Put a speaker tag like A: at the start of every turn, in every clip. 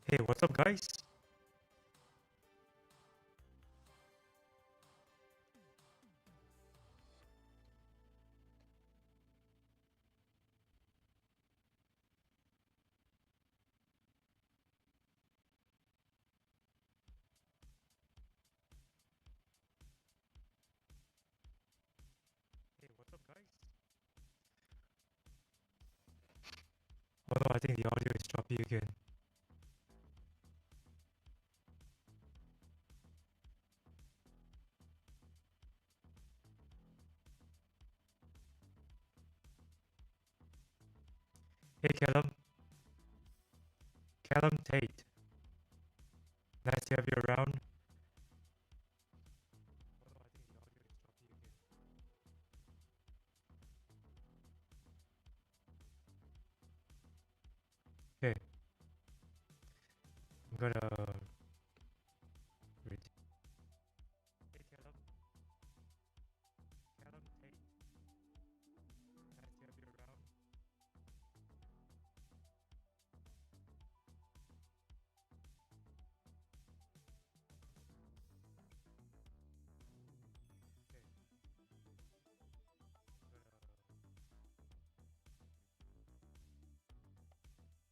A: Hey, what's up, guys? Hey, what's up, guys? Oh no, I think the audio is choppy again. Hey, Callum Tate. Nice to have you around. Oh no, I think the audio is choppy again. Okay, I'm gonna read. Hey, Callum Tate. Nice to have you around.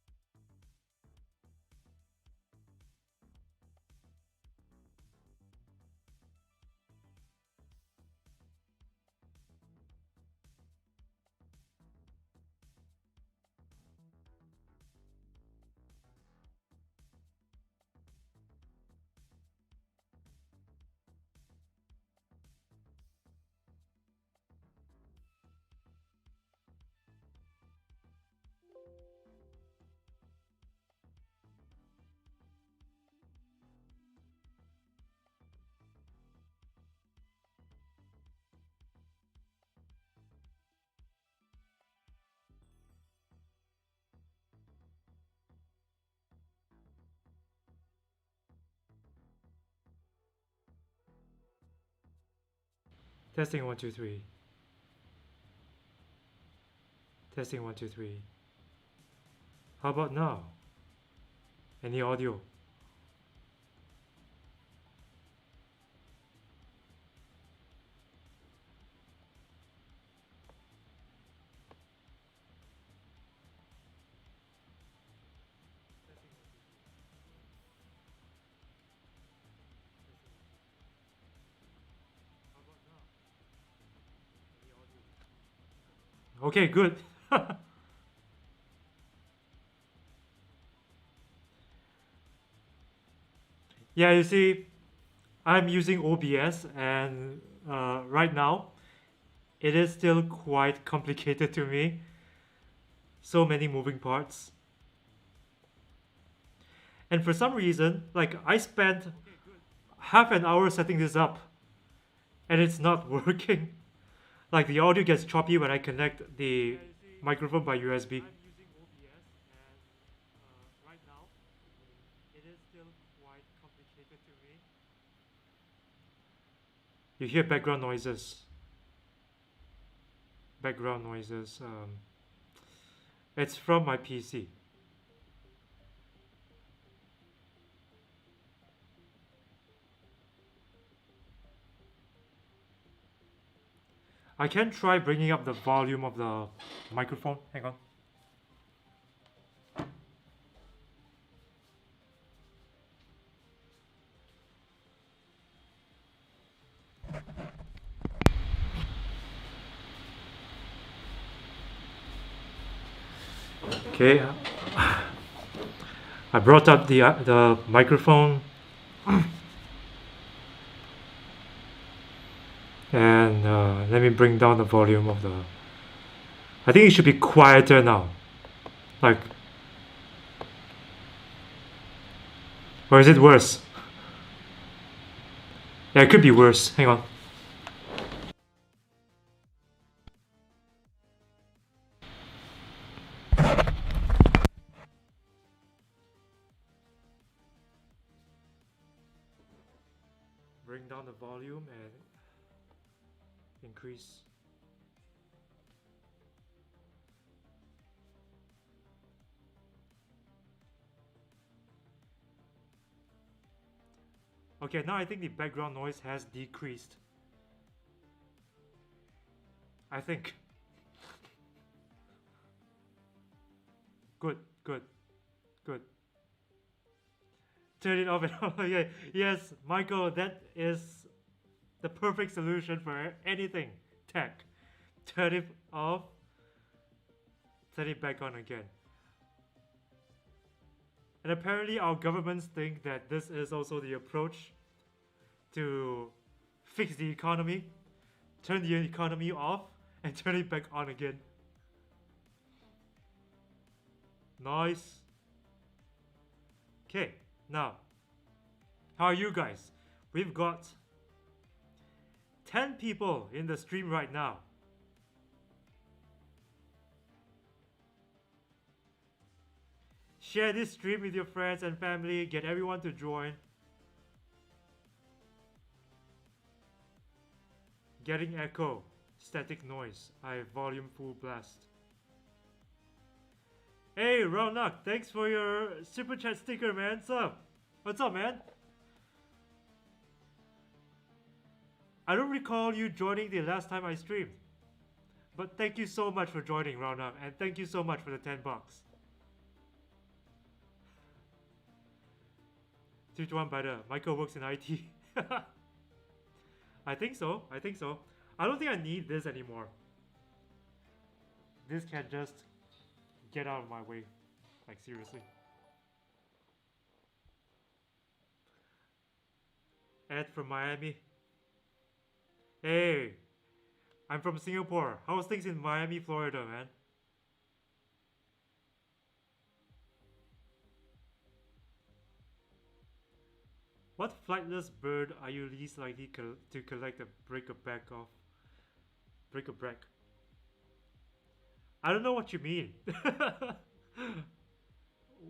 A: Okay, I'm gonna. Testing 1 2 3. Testing 1 2 3. How about now? Any audio? Okay, good. Yeah, you see, I'm using OBS, and right now it is still quite complicated to me. So many moving parts. And for some reason, like I spent half an hour setting this up and it's not working. Like the audio gets choppy when I connect the microphone by USB. You hear background noises. Background noises. It's from my PC. I can try bringing up the volume of the microphone. Hang on. Okay. I brought up the microphone, and let me bring down the volume of the. I think it should be quieter now. Like, or is it worse? Yeah, it could be worse. Hang on. Bring down the volume and increase. Okay, now I think the background noise has decreased. I think. Good, good, good. Turn it off and on. Yeah, yes, Michael, that is the perfect solution for anything tech. Turn it off, turn it back on again. And apparently our governments think that this is also the approach to fix the economy. Turn the economy off and turn it back on again. Nice. Okay, now, how are you guys? We've got 10 people in the stream right now. Share this stream with your friends and family, get everyone to join. Getting echo, static noise, I have volume full blast. Hey Raunak, thanks for your super chat sticker, man. What's up? What's up, man? I don't recall you joining the last time I streamed. But thank you so much for joining, Raunak, and thank you so much for the 10 bucks. 3-1 better. Michael works in IT. I think so. I think so. I don't think I need this anymore. This can just get out of my way. Like, seriously. Ed from Miami. Hey, I'm from Singapore. How's things in Miami, Florida, man? What flightless bird are you least likely to collect a bric-a-brac of? Bric-a-brac. I don't know what you mean.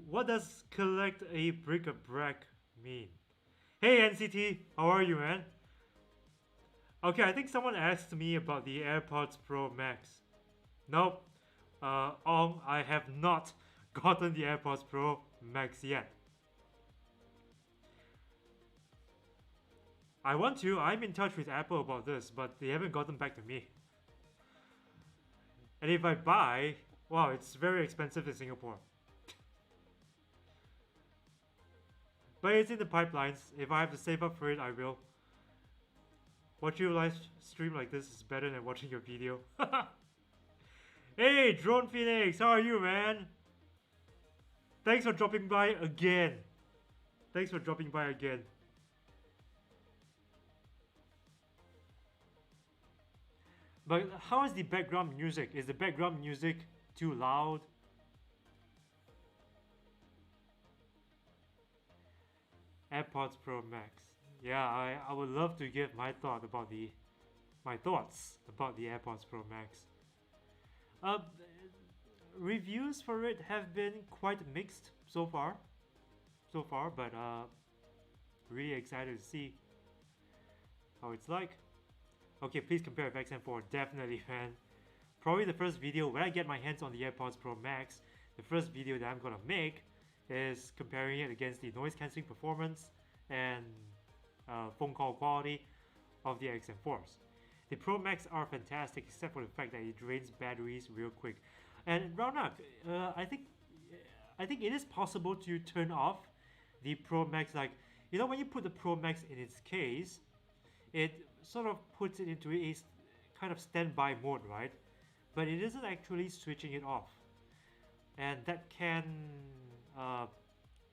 A: What does collect a bric-a-brac mean? Hey NCT, how are you, man? Okay, I think someone asked me about the AirPods Pro Max. Nope. I have not gotten the AirPods Pro Max yet. I want to. I'm in touch with Apple about this, but they haven't gotten back to me. And if I buy, wow, it's very expensive in Singapore. But it's in the pipelines. If I have to save up for it, I will. Watching your live stream like this is better than watching your video. Hey, Drone Phoenix, how are you, man? Thanks for dropping by again. Thanks for dropping by again. But how is the background music? Is the background music too loud? AirPods Pro Max. Yeah, I would love to give my thoughts about the AirPods Pro Max. Reviews for it have been quite mixed so far, but really excited to see how it's like. Okay, please compare with XM4. Definitely, man. Probably the first video when I get my hands on the AirPods Pro Max, the first video that I'm gonna make is comparing it against the noise cancelling performance and phone call quality of the XM4s. The Pro Max are fantastic except for the fact that it drains batteries real quick. And Raunak, I think it is possible to turn off the Pro Max, like, you know, when you put the Pro Max in its case, it sort of puts it into a kind of standby mode, right? But it isn't actually switching it off. And that can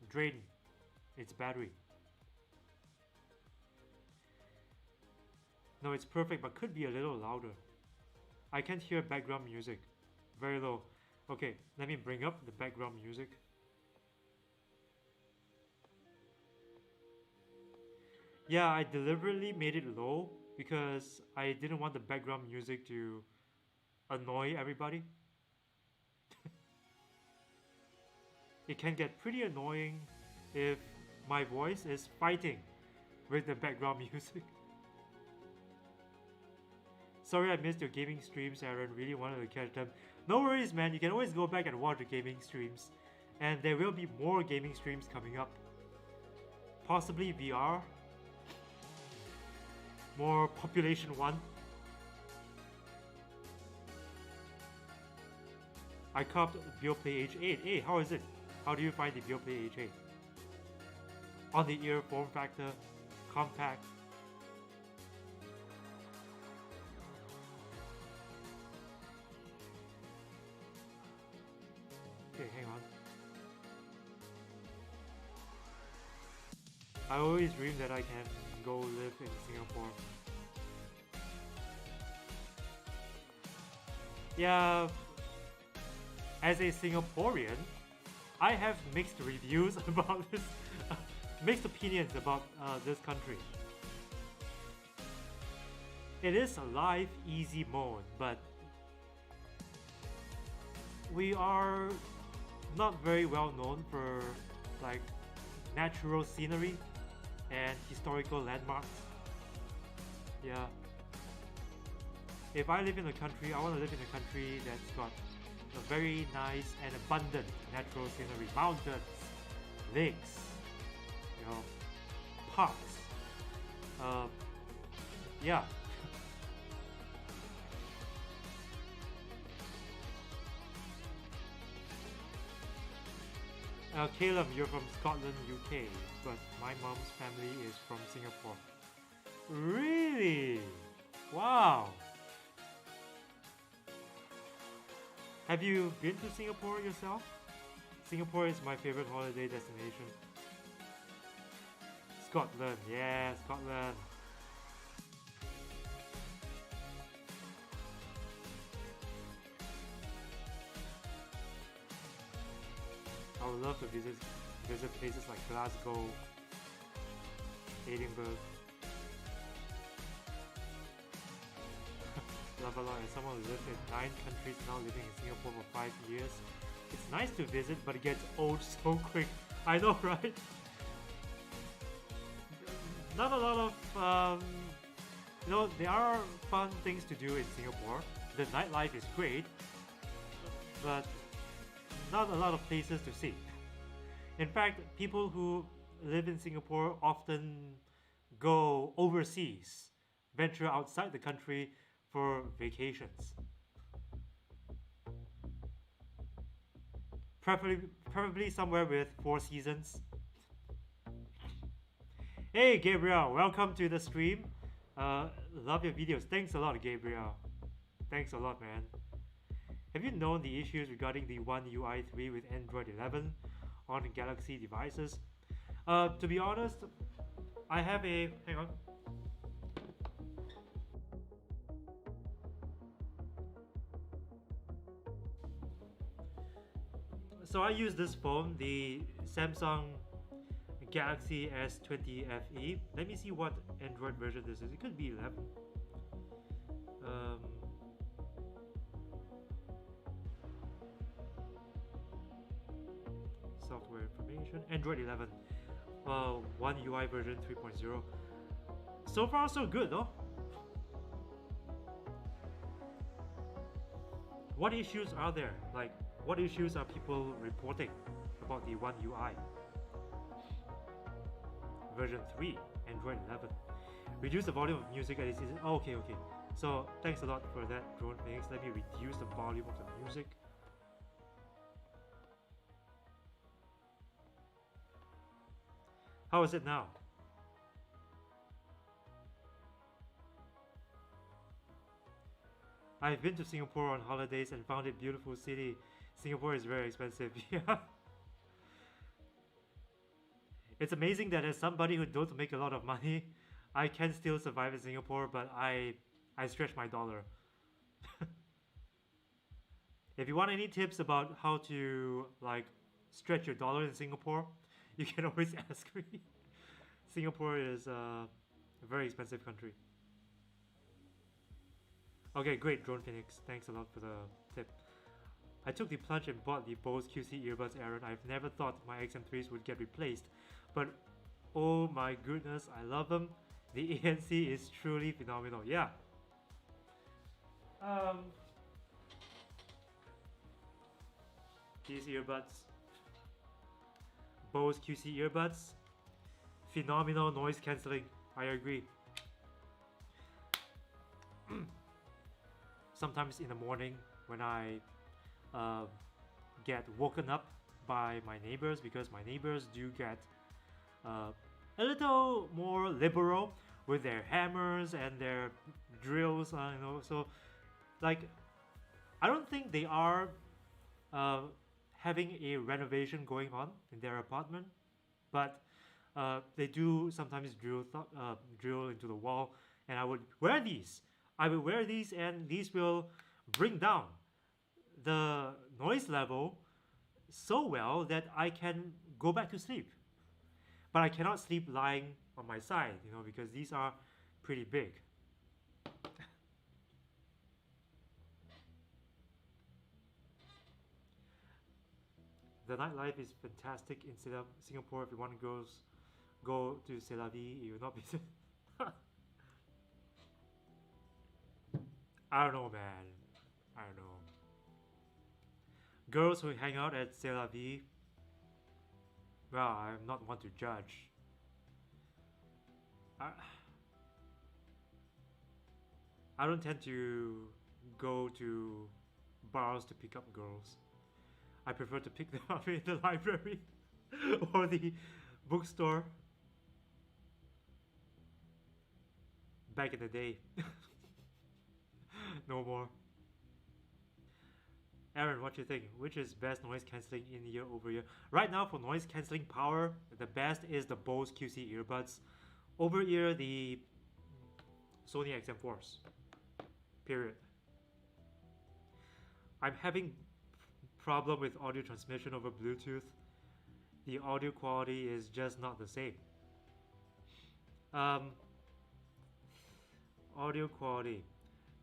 A: drain its battery. No, it's perfect, but could be a little louder. I can't hear background music. Very low. Okay, let me bring up the background music. Yeah, I deliberately made it low because I didn't want the background music to annoy everybody. It can get pretty annoying if my voice is fighting with the background music. Sorry I missed your gaming streams, Aaron. Really wanted to catch them. No worries, man. You can always go back and watch the gaming streams. And there will be more gaming streams coming up. Possibly VR. more population one. I copped Beoplay H8. Hey, how is it? How do you find the Beoplay H8? On the ear, form factor, compact. Okay, hang on. I always dream that I can go live in Singapore. Yeah, as a Singaporean, I have mixed reviews about this, mixed opinions about this country. It is a live easy mode, but we are not very well known for like natural scenery and historical landmarks. Yeah. If I live in a country, I want to live in a country that's got a very nice and abundant natural scenery, mountains, lakes, you know, parks. Yeah. Caleb, you're from Scotland, UK, but my mom's family is from Singapore. Really? Wow. Have you been to Singapore yourself? Singapore is my favorite holiday destination. Scotland, yeah, Scotland. I would love to visit places like Glasgow, Edinburgh. As someone who lived in 9 countries, now living in Singapore for 5 years, it's nice to visit, but it gets old so quick. I know, right? Not a lot of, you know, there are fun things to do in Singapore. The nightlife is great, but not a lot of places to see. In fact, people who live in Singapore often go overseas, venture outside the country for vacations. Preferably somewhere with 4 seasons. Hey Gabriel, welcome to the stream. Love your videos. Thanks a lot, Gabriel. Thanks a lot, man. Have you known the issues regarding the One UI 3 with Android 11 on Galaxy devices? To be honest, I have a... hang on. So I use this phone, the Samsung Galaxy S20 FE. Let me see what Android version this is. It could be 11. Software information. Android 11. One UI version 3.0. So far so good though. What issues are there? Like, what issues are people reporting about the One UI? Version 3, Android 11. Reduce the volume of music at its... oh, okay. So, thanks a lot for that, Drone Phoenix. Let me reduce the volume of the music. How is it now? I've been to Singapore on holidays and found it a beautiful city. Singapore is very expensive. Yeah. It's amazing that as somebody who don't make a lot of money, I can still survive in Singapore, but I stretch my dollar. If you want any tips about how to like stretch your dollar in Singapore, you can always ask me. Singapore is a very expensive country. Okay, great, Drone Phoenix. Thanks a lot for the tip. I took the plunge and bought the Bose QC Earbuds, Aaron. I've never thought my XM3s would get replaced, but oh my goodness, I love them. The ANC is truly phenomenal. Yeah. These earbuds. Bose QC Earbuds. Phenomenal noise cancelling. I agree. sometimes in the morning when I get woken up by my neighbors, because my neighbors do get uh, a little more liberal with their hammers and their drills, so like I don't think they are uh, having a renovation going on in their apartment, but they do sometimes drill into the wall, and I would wear these. I will wear these, and these will bring down the noise level so well that I can go back to sleep. But I cannot sleep lying on my side, because these are pretty big. The nightlife is fantastic in Singapore. If you want to go to C'est La Vie, you will not be. I don't know, man. I don't know. Girls who hang out at C'est La Vie, well, I'm not one to judge. I don't tend to go to bars to pick up girls. I prefer to pick them up in the library or the bookstore. Back in the day. No more. Aaron, what you think? Which is best noise cancelling in year over year? Right now, for noise cancelling power, the best is the Bose QC Earbuds. Over ear, the Sony XM4s. Period. I'm having problem with audio transmission over Bluetooth. The audio quality is just not the same. Audio quality,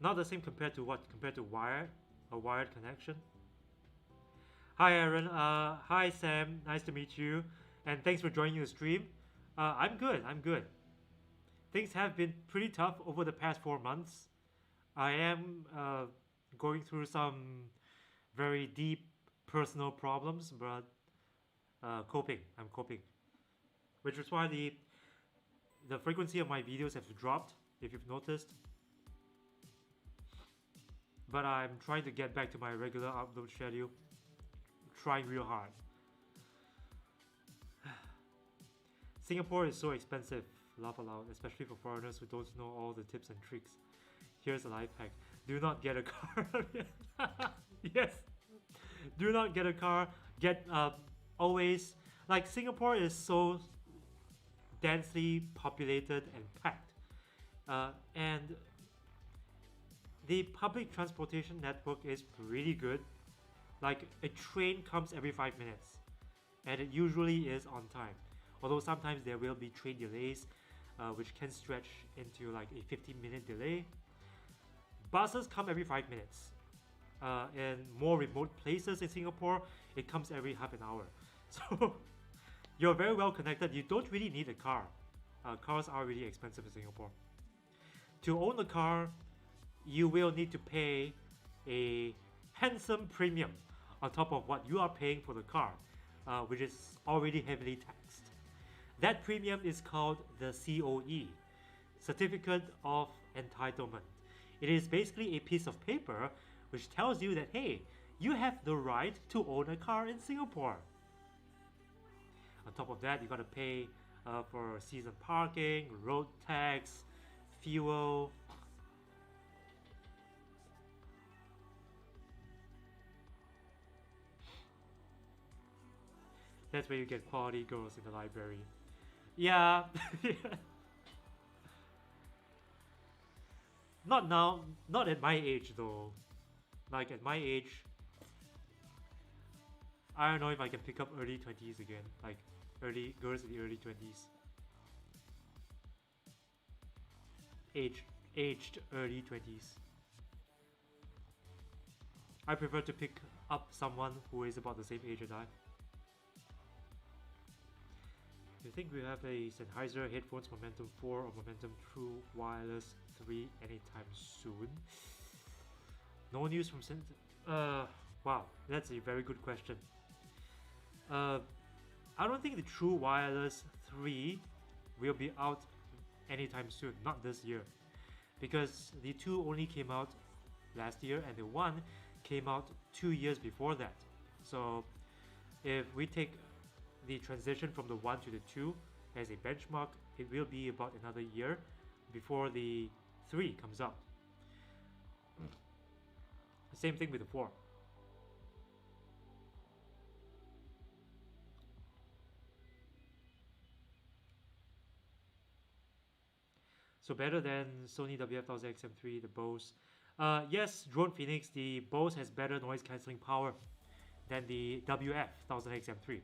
A: not the same compared to what? Compared to a wired connection. Hi Aaron, hi Sam, nice to meet you, and thanks for joining the stream. I'm good. Things have been pretty tough over the past 4 months. I am going through some very deep personal problems, but I'm coping. Which is why the frequency of my videos have dropped, if you've noticed. But I'm trying to get back to my regular upload schedule. Trying real hard. Singapore is so expensive, laugh aloud, especially for foreigners who don't know all the tips and tricks. Here's a life hack. Do not get a car. Yes. Do not get a car. Get always, like, Singapore is so densely populated and packed, and the public transportation network is pretty good. Like, a train comes every 5 minutes, and it usually is on time. Although sometimes there will be train delays, which can stretch into like a 15-minute delay. Buses come every 5 minutes. In more remote places in Singapore, it comes every half an hour. So you're very well connected. You don't really need a car. Cars are really expensive in Singapore. To own a car, you will need to pay a handsome premium on top of what you are paying for the car, which is already heavily taxed. That premium is called the COE, Certificate of Entitlement. It is basically a piece of paper which tells you that, hey, you have the right to own a car in Singapore. On top of that, you gotta pay for season parking, road tax, fuel. That's where you get quality girls in the library. Yeah. Not now, not at my age though. Like, at my age, I don't know if I can pick up early 20s again. Like, girls in the early 20s. Aged early 20s. I prefer to pick up someone who is about the same age as I. Do you think we have a Sennheiser Headphones Momentum 4 or Momentum True Wireless 3 anytime soon? No news from wow, that's a very good question. I don't think the True Wireless 3 will be out anytime soon, not this year. because the 2 only came out last year and the 1 came out 2 years before that. So if we take the transition from the 1 to the 2 as a benchmark, it will be about another year before the 3 comes out. Same thing with the 4. So better than Sony WF-1000 XM3, the Bose. Yes, Drone Phoenix, the Bose has better noise cancelling power than the WF-1000 XM3.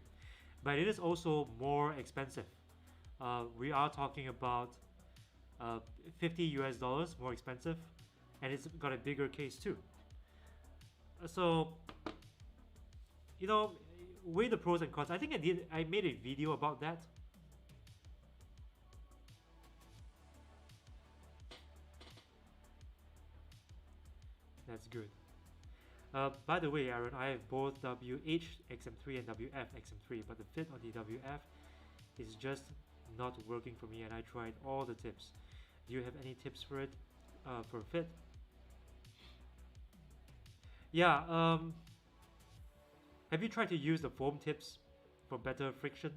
A: But it is also more expensive. We are talking about $50 more expensive, and it's got a bigger case too. So, you know, weigh the pros and cons. I think I made a video about that. That's good. By the way, Aaron, I have both WH XM3 and WF XM3, but the fit on the WF is just not working for me, and I tried all the tips. Do you have any tips for it, for fit? Yeah, have you tried to use the foam tips for better friction?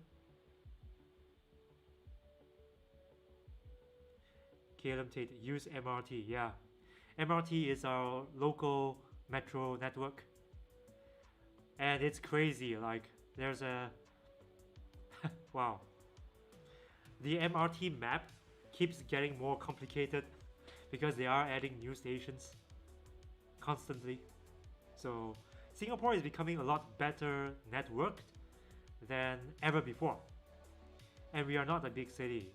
A: Caleb Tate, use MRT, yeah. MRT is our local metro network, and it's crazy. Like, there's a wow, the MRT map keeps getting more complicated because they are adding new stations constantly. So Singapore is becoming a lot better networked than ever before, and we are not a big city.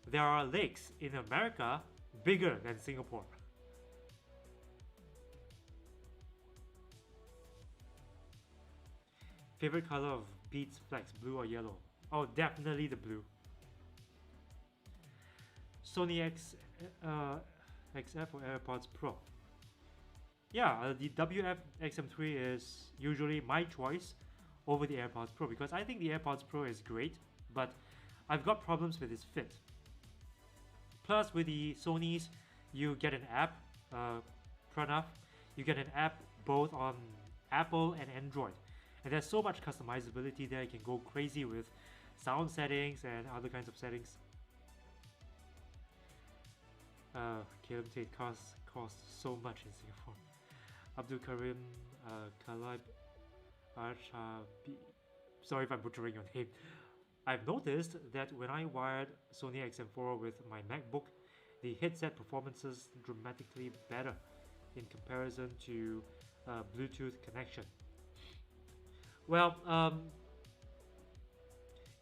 A: There are lakes in America bigger than Singapore. Favorite color of Beats Flex, blue or yellow? Oh, definitely the blue. Sony XF or AirPods Pro? Yeah, the WF XM3 is usually my choice over the AirPods Pro because I think the AirPods Pro is great, but I've got problems with its fit. Plus, with the Sonys, you get an app, Pranav, you get an app both on Apple and Android. And there's so much customizability there, you can go crazy with sound settings and other kinds of settings. Caleb Tate costs so much in Singapore. Abdul Karim Kalib Archabi, sorry if I'm butchering your name. I've noticed that when I wired Sony XM4 with my MacBook, the headset performance is dramatically better in comparison to Bluetooth connection. Well,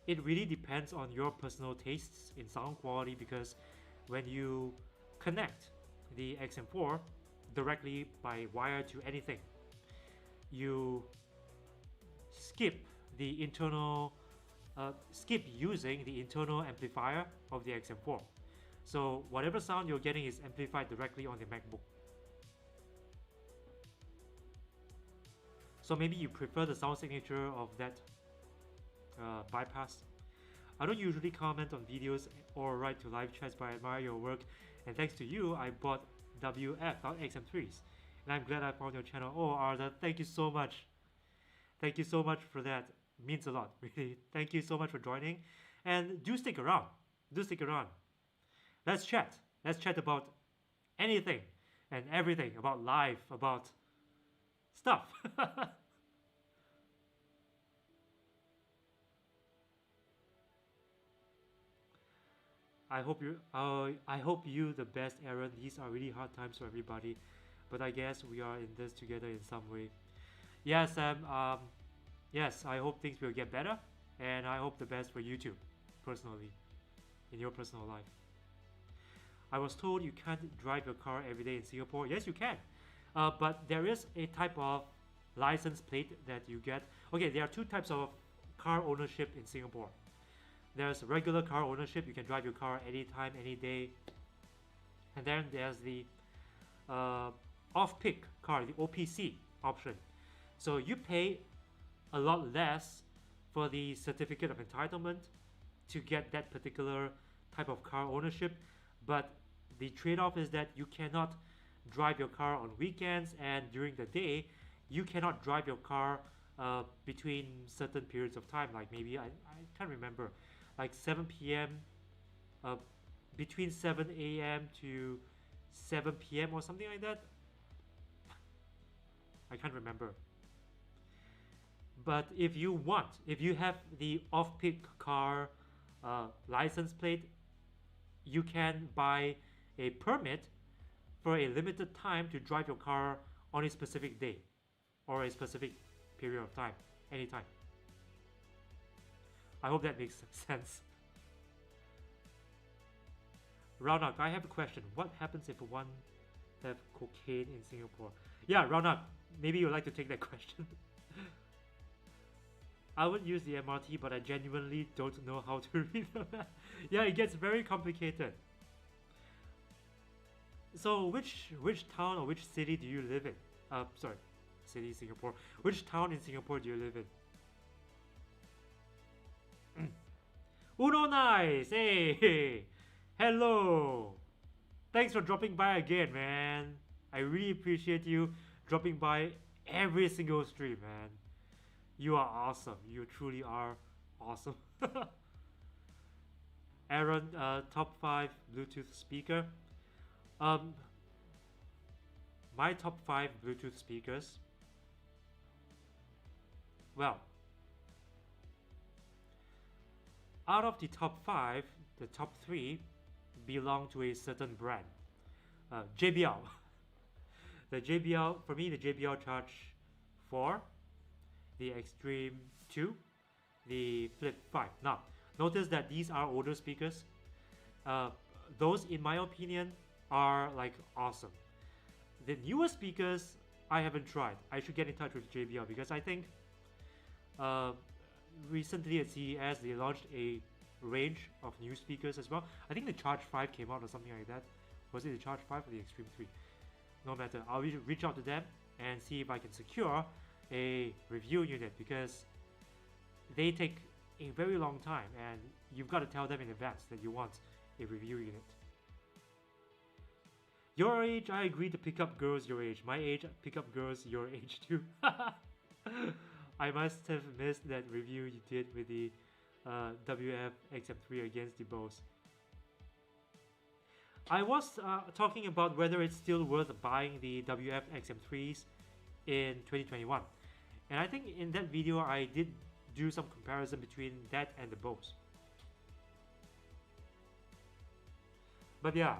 A: it really depends on your personal tastes in sound quality because when you connect the XM4 directly by wire to anything, you skip the internal skip using the internal amplifier of the XM4. So whatever sound you're getting is amplified directly on the MacBook. So maybe you prefer the sound signature of that bypass. I don't usually comment on videos or write to live chats, but I admire your work, and thanks to you, I bought WF XM3s, and I'm glad I found your channel. Oh, Arda, thank you so much. Thank you so much for that. It means a lot, really. Thank you so much for joining, and do stick around. Do stick around. Let's chat. Let's chat about anything and everything, about life, about stuff. I hope you the best, Aaron. These are really hard times for everybody, but I guess we are in this together in some way. Yes, Sam. Yes, I hope things will get better, and I hope the best for you too, personally, in your personal life. I was told you can't drive your car every day in Singapore. Yes, you can, but there is a type of license plate that you get. Okay, there are two types of car ownership in Singapore. There's regular car ownership, you can drive your car anytime, any day. And then there's the off-peak car, the OPC option. So you pay a lot less for the certificate of entitlement to get that particular type of car ownership, but the trade-off is that you cannot drive your car on weekends, and during the day you cannot drive your car between certain periods of time, like maybe I can't remember, like 7 p.m. Between 7 a.m. to 7 p.m. or something like that. I can't remember. But if you have the off-peak car license plate, you can buy a permit for a limited time to drive your car on a specific day or a specific period of time, anytime. I hope that makes sense. Raunak, I have a question. What happens if one have cocaine in Singapore? Yeah, Raunak, maybe you'd like to take that question. I would use the MRT, but I genuinely don't know how to read the map. Yeah, it gets very complicated. So which town or which city do you live in? Sorry, city Singapore. Which town in Singapore do you live in? Uno nice! Hey! Hello! Thanks for dropping by again, man. I really appreciate you dropping by every single stream, man. You are awesome. You truly are awesome. Aaron, top 5 Bluetooth speaker. My top 5 Bluetooth speakers. Well, out of the top 5, the top 3 belong to a certain brand. JBL. The JBL, for me, the JBL Charge 4, the Extreme 2, the Flip 5. Now, notice that these are older speakers. Those, in my opinion, are like awesome. The newer speakers, I haven't tried. I should get in touch with JBL because I think recently at CES they launched a range of new speakers as well. I think the Charge 5 came out or something like that. Was it the Charge 5 or the Extreme 3? No matter. I'll reach out to them and see if I can secure a review unit because they take a very long time and you've got to tell them in advance that you want a review unit. Your age, I agree to pick up girls your age. My age, pick up girls your age too. I must have missed that review you did with the WF XM3 against the Bose. I was talking about whether it's still worth buying the WF XM3s in 2021. And I think in that video I did do some comparison between that and the Bose. But yeah,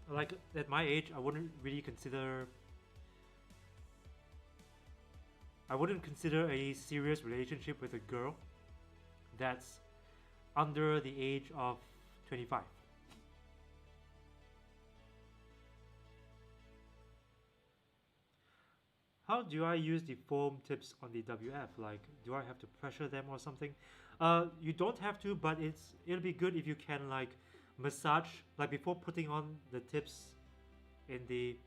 A: like at my age, I wouldn't consider a serious relationship with a girl that's under the age of 25. How do I use the foam tips on the WF? Like, do I have to pressure them or something? You don't have to, but it'll be good if you can like massage, like before putting on the tips in the,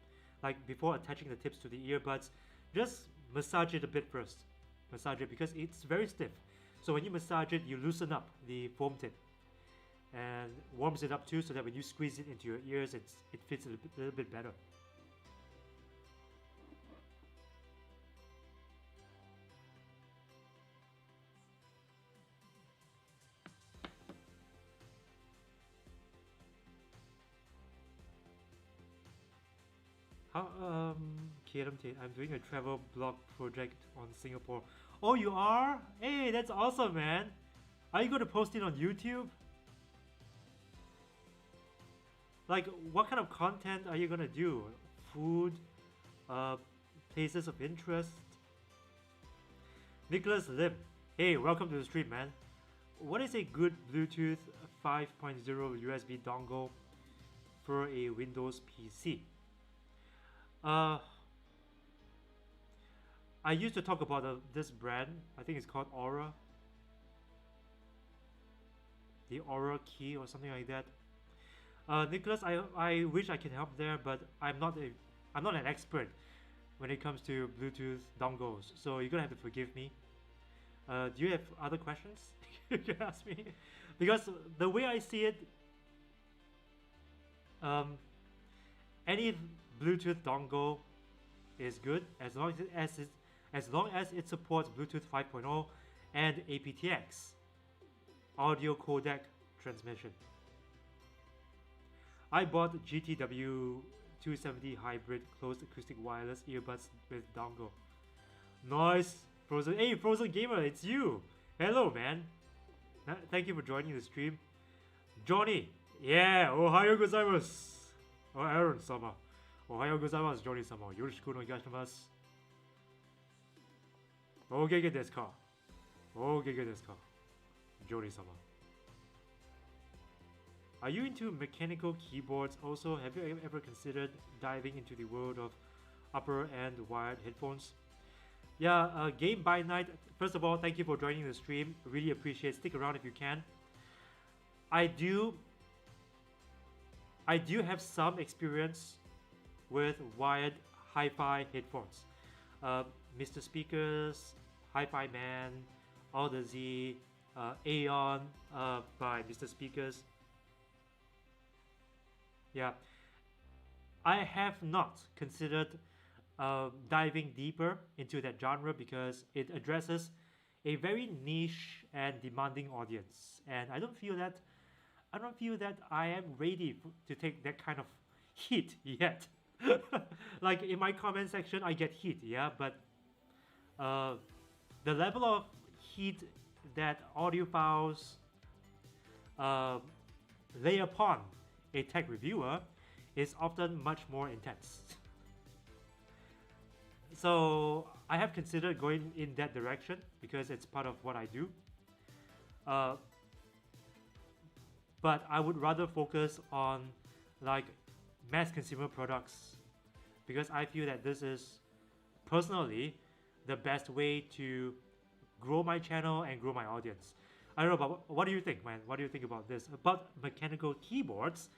A: like before attaching the tips to the earbuds, just massage it a bit first. Massage it because it's very stiff. So when you massage it, you loosen up the foam tip and warms it up too, so that when you squeeze it into your ears, it fits a little bit better. I'm doing a travel blog project on Singapore. Oh, you are? Hey, that's awesome, man. Are you going to post it on YouTube? Like, what kind of content are you going to do? Food? Places of interest? Nicholas Lim. Hey, welcome to the stream, man. What is a good Bluetooth 5.0 USB dongle for a Windows PC? I used to talk about this brand. I think it's called Aura. The Aura Key or something like that. Nicholas, I wish I can help there, but I'm not an expert when it comes to Bluetooth dongles, so you're gonna have to forgive me. Do you have other questions you can ask me? Because the way I see it, any Bluetooth dongle is good as long as it supports Bluetooth 5.0 and aptX audio codec transmission. I bought GTW 270 hybrid closed acoustic wireless earbuds with dongle. Nice, Frozen. Hey, Frozen Gamer, it's you. Hello, man. Thank you for joining the stream. Johnny, yeah, ohayo gozaimasu. Oh, Aaron-sama. Ohayo gozaimasu, Johnny-sama. Yoroshiku onegaishimasu. Ogege desu ka? Ogege desu ka? Johnny-sama. Are you into mechanical keyboards also? Have you ever considered diving into the world of upper and wired headphones? Yeah, Game by Night. First of all, thank you for joining the stream. Really appreciate it. Stick around if you can. I do have some experience with wired hi-fi headphones. Mr. Speakers, Hi-Fi Man, All the Z, Aeon by Mr. Speakers. Yeah, I have not considered diving deeper into that genre because it addresses a very niche and demanding audience, and I don't feel that I am ready to take that kind of heat yet. Like in my comment section, I get heat, yeah, but the level of heat that audiophiles lay upon a tech reviewer is often much more intense. So I have considered going in that direction because it's part of what I do. But I would rather focus on like mass consumer products because I feel that this is personally the best way to grow my channel and grow my audience. I don't know, but what do you think, man? What do you think about this? About mechanical keyboards,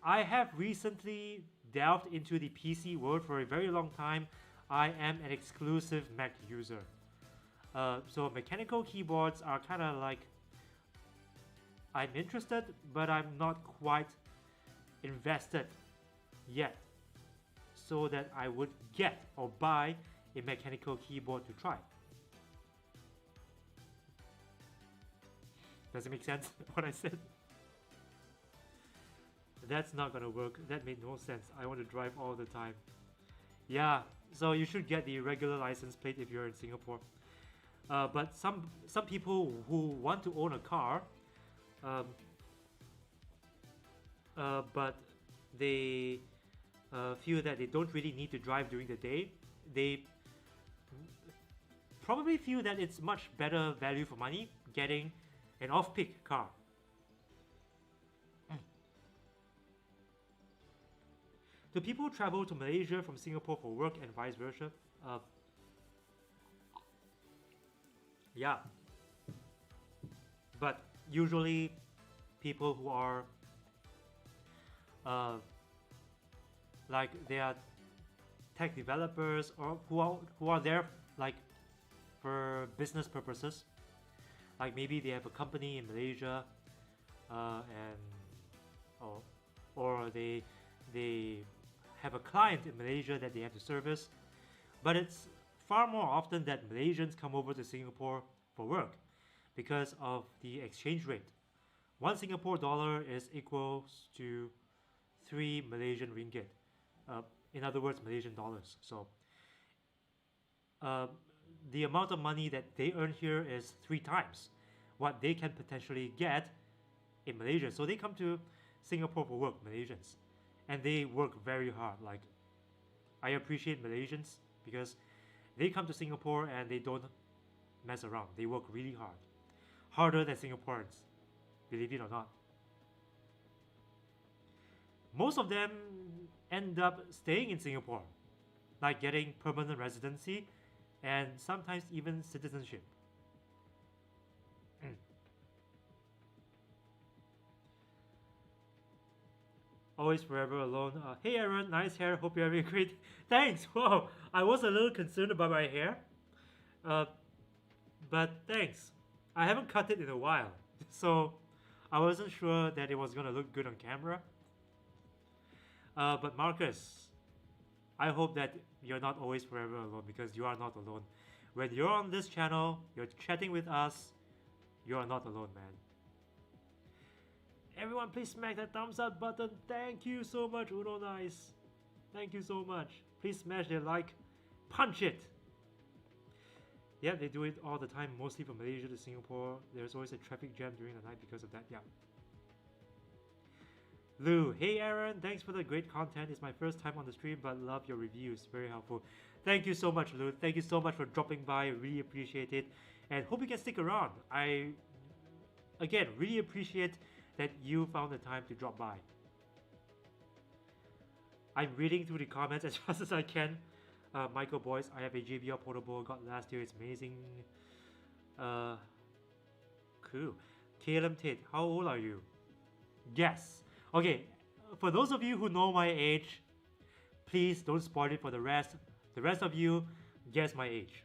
A: I have recently delved into the PC world for a very long time. I am an exclusive Mac user. So mechanical keyboards are kind of like, I'm interested, but I'm not quite invested yet, so that I would get or buy a mechanical keyboard to try. Does it make sense what I said? That's not gonna work. That made no sense. I want to drive all the time. Yeah, so you should get the regular license plate if you're in Singapore. But some people who want to own a car, but they feel that they don't really need to drive during the day. They probably feel that it's much better value for money getting an off-peak car. Do people travel to Malaysia from Singapore for work and vice versa? Yeah. But usually people who are like they are tech developers or who are there like for business purposes. Like maybe they have a company in Malaysia, or they have a client in Malaysia that they have to service. But it's far more often that Malaysians come over to Singapore for work because of the exchange rate. 1 Singapore dollar is equals to 3 Malaysian ringgit. In other words, Malaysian dollars. So the amount of money that they earn here is 3 times what they can potentially get in Malaysia. So they come to Singapore for work, Malaysians, and they work very hard. Like, I appreciate Malaysians because they come to Singapore and they don't mess around. They work really hard, harder than Singaporeans, believe it or not. Most of them end up staying in Singapore, like getting permanent residency and sometimes even citizenship. Always forever alone. Hey Aaron, nice hair. Hope you're having a great. Thanks. Wow, I was a little concerned about my hair. But thanks. I haven't cut it in a while, so I wasn't sure that it was gonna look good on camera. But Marcus, I hope that you're not always forever alone, because you are not alone. When you're on this channel, you're chatting with us, you are not alone, man. Everyone, please smack that thumbs up button. Thank you so much, Uno Nice. Thank you so much. Please smash the like. Punch it! Yeah, they do it all the time, mostly from Malaysia to Singapore. There's always a traffic jam during the night because of that, yeah. Lou, hey Aaron, thanks for the great content. It's my first time on the stream, but love your reviews. Very helpful. Thank you so much, Lou. Thank you so much for dropping by. Really appreciate it. And hope you can stick around. I, again, really appreciate that you found the time to drop by. I'm reading through the comments as fast as I can. Michael Boyce, I have a JBL portable, got last year, it's amazing. Cool. Caleb Tate, how old are you? Guess. Okay, for those of you who know my age, please don't spoil it for the rest. The rest of you, guess my age.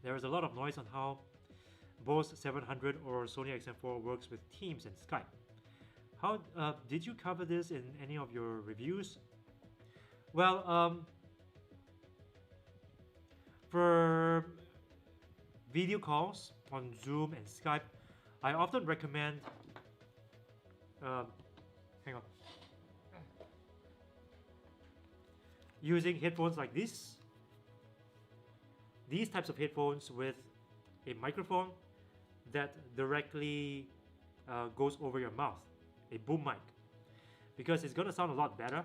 A: There is a lot of noise on how Bose 700 or Sony XM4 works with Teams and Skype. How did you cover this in any of your reviews? Well, for video calls on Zoom and Skype, I often recommend, hang on, using headphones like this. These types of headphones with a microphone that directly goes over your mouth, a boom mic, because it's gonna sound a lot better.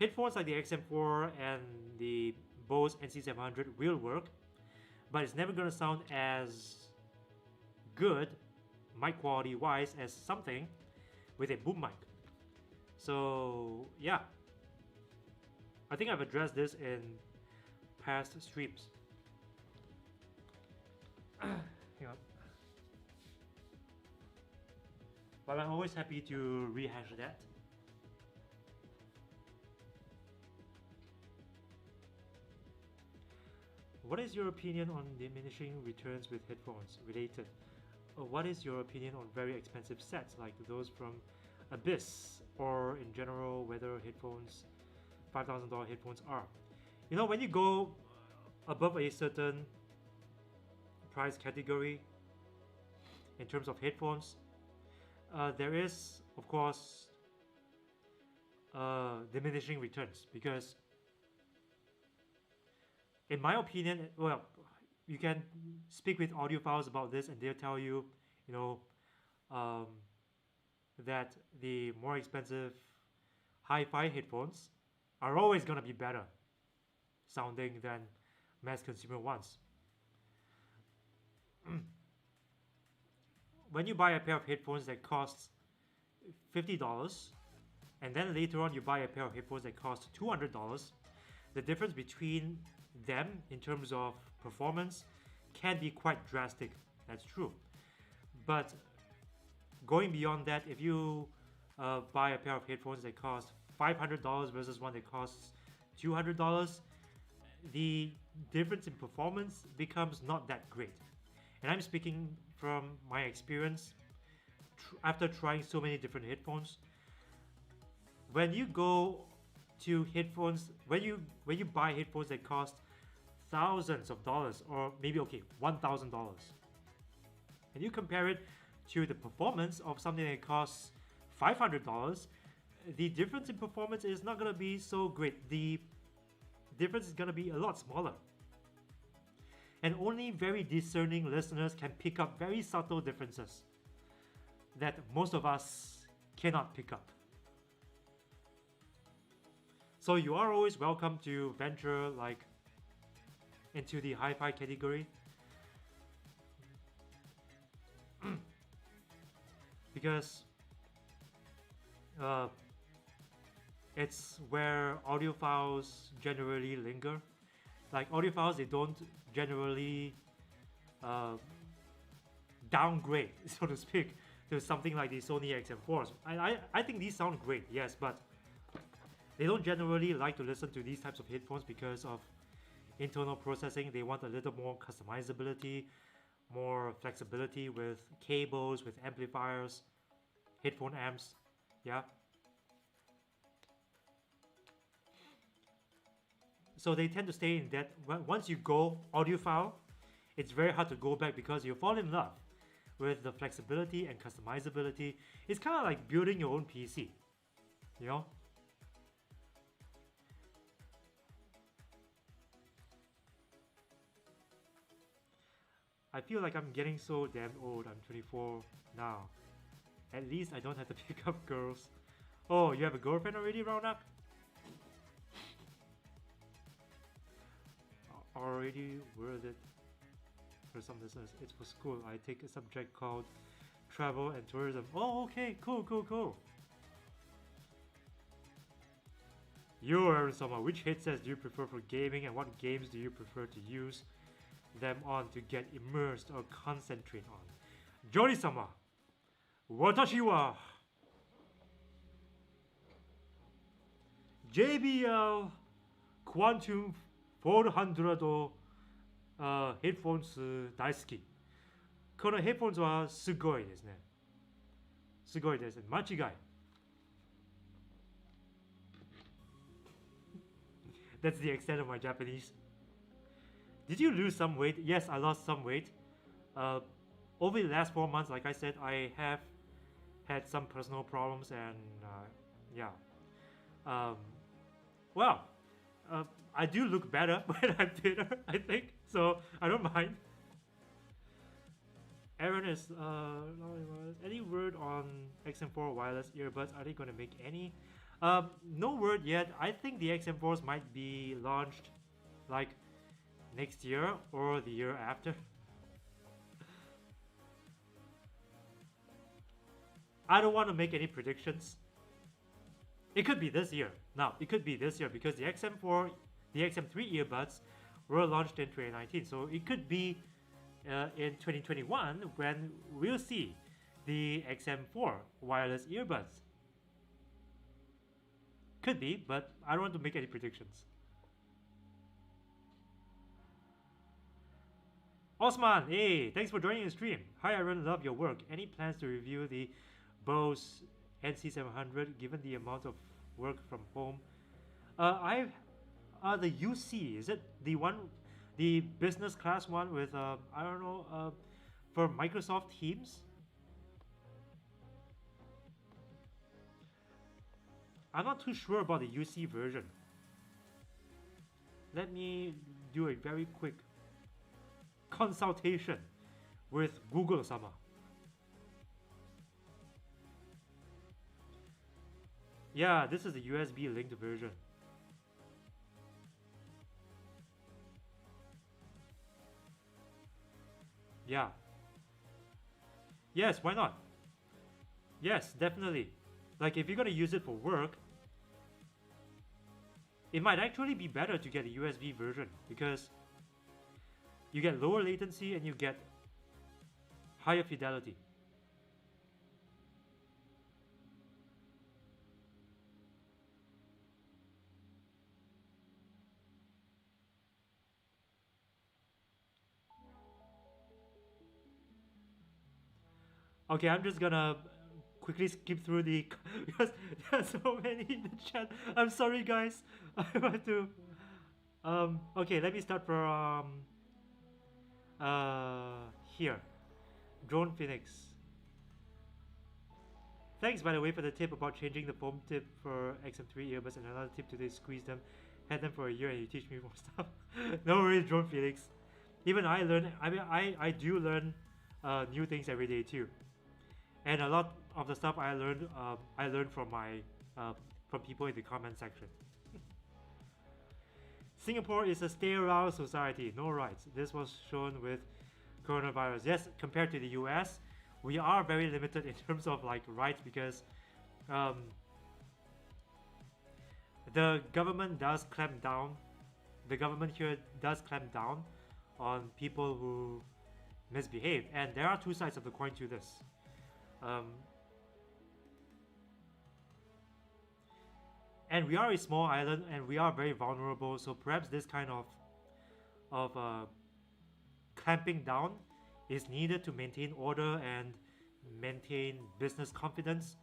A: Headphones like the XM4 and the Bose NC700 will work, but it's never gonna sound as good mic quality wise as something with a boom mic. So yeah, I think I've addressed this in past streams. Hang on. But I'm always happy to rehash that. What is your opinion on diminishing returns with headphones? Related. What is your opinion on very expensive sets like those from Abyss, or in general whether headphones, $5,000 headphones are? You know, when you go above a certain price category in terms of headphones, there is, of course, diminishing returns, because in my opinion, well, you can speak with audiophiles about this and they'll tell you, you know, that the more expensive hi-fi headphones are always going to be better sounding than mass consumer ones. When you buy a pair of headphones that costs $50 and then later on you buy a pair of headphones that cost $200, the difference between them in terms of performance can be quite drastic. That's true. But going beyond that, if you buy a pair of headphones that cost $500 versus one that costs $200, the difference in performance becomes not that great. And I'm speaking from my experience after trying so many different headphones. When you go to headphones, when you buy headphones that cost thousands of dollars, or maybe $1,000, and you compare it to the performance of something that costs $500, the difference in performance is not going to be so great. The difference is going to be a lot smaller. And only very discerning listeners can pick up very subtle differences that most of us cannot pick up. So you are always welcome to venture like into the hi-fi category. Because it's where audiophiles generally linger. Like audiophiles, they don't generally downgrade, so to speak, to something like the Sony XM4s. I think these sound great, yes, but they don't generally like to listen to these types of headphones because of internal processing. They want a little more customizability, more flexibility with cables, with amplifiers, headphone amps. Yeah. So they tend to stay in that. Once you go audiophile, it's very hard to go back because you fall in love with the flexibility and customizability. It's kind of like building your own PC, you know? I feel like I'm getting so damn old. I'm 24 now. At least I don't have to pick up girls. Oh, you have a girlfriend already, Raunak? Already worth it for some listeners. It's for school. I take a subject called travel and tourism. Oh, okay, cool, cool, cool. Yo, Arizona, which headsets do you prefer for gaming and what games do you prefer to use them on to get immersed or concentrate on? Jori-sama, watashi wa JBL Quantum 400 ヘッドフォンス大好き。このヘッドフォンスはすごいですね。すごいですね。間違い。That's the extent of my Japanese. Did you lose some weight? Yes, I lost some weight. Over the last 4 months, like I said, I have had some personal problems and yeah. Well, I do look better when I'm thinner, I think. So I don't mind. Aaron is any word on XM4 wireless earbuds? Are they going to make any? No word yet. I think the XM4s might be launched like next year or the year after. I don't want to make any predictions. It could be this year. Now, it could be this year because the XM4, the XM3 earbuds were launched in 2019. So it could be in 2021 when we'll see the XM4 wireless earbuds. Could be, but I don't want to make any predictions. Osman, hey, thanks for joining the stream. Hi, Aaron, love your work. Any plans to review the Bose NC700 given the amount of work from home? The UC, is it the one, the business class one with I don't know, for Microsoft Teams? I'm not too sure about the UC version. Let me do a very quick consultation with Google-sama. Yeah, this is the USB linked version. Yeah. Yes, why not? Yes, definitely. Like if you're gonna use it for work, it might actually be better to get a USB version because you get lower latency and you get higher fidelity. Okay, I'm just gonna quickly skip through the because there's so many in the chat. I'm sorry, guys. I want to. Okay, let me start from here. Drone Phoenix. Thanks, by the way, for the tip about changing the foam tip for XM3 earbuds, and another tip today: squeeze them, had them for a year, and you teach me more stuff. No worries, Drone Phoenix. Even I learn. I mean, I do learn new things every day too. And a lot of the stuff I learned from my from people in the comment section. Singapore is a sterile society, no rights. This was shown with coronavirus. Yes, compared to the US, we are very limited in terms of like rights because the government does clamp down. The government here does clamp down on people who misbehave, and there are two sides of the coin to this. And we are a small island and we are very vulnerable, so perhaps this kind of of clamping down is needed to maintain order and maintain business confidence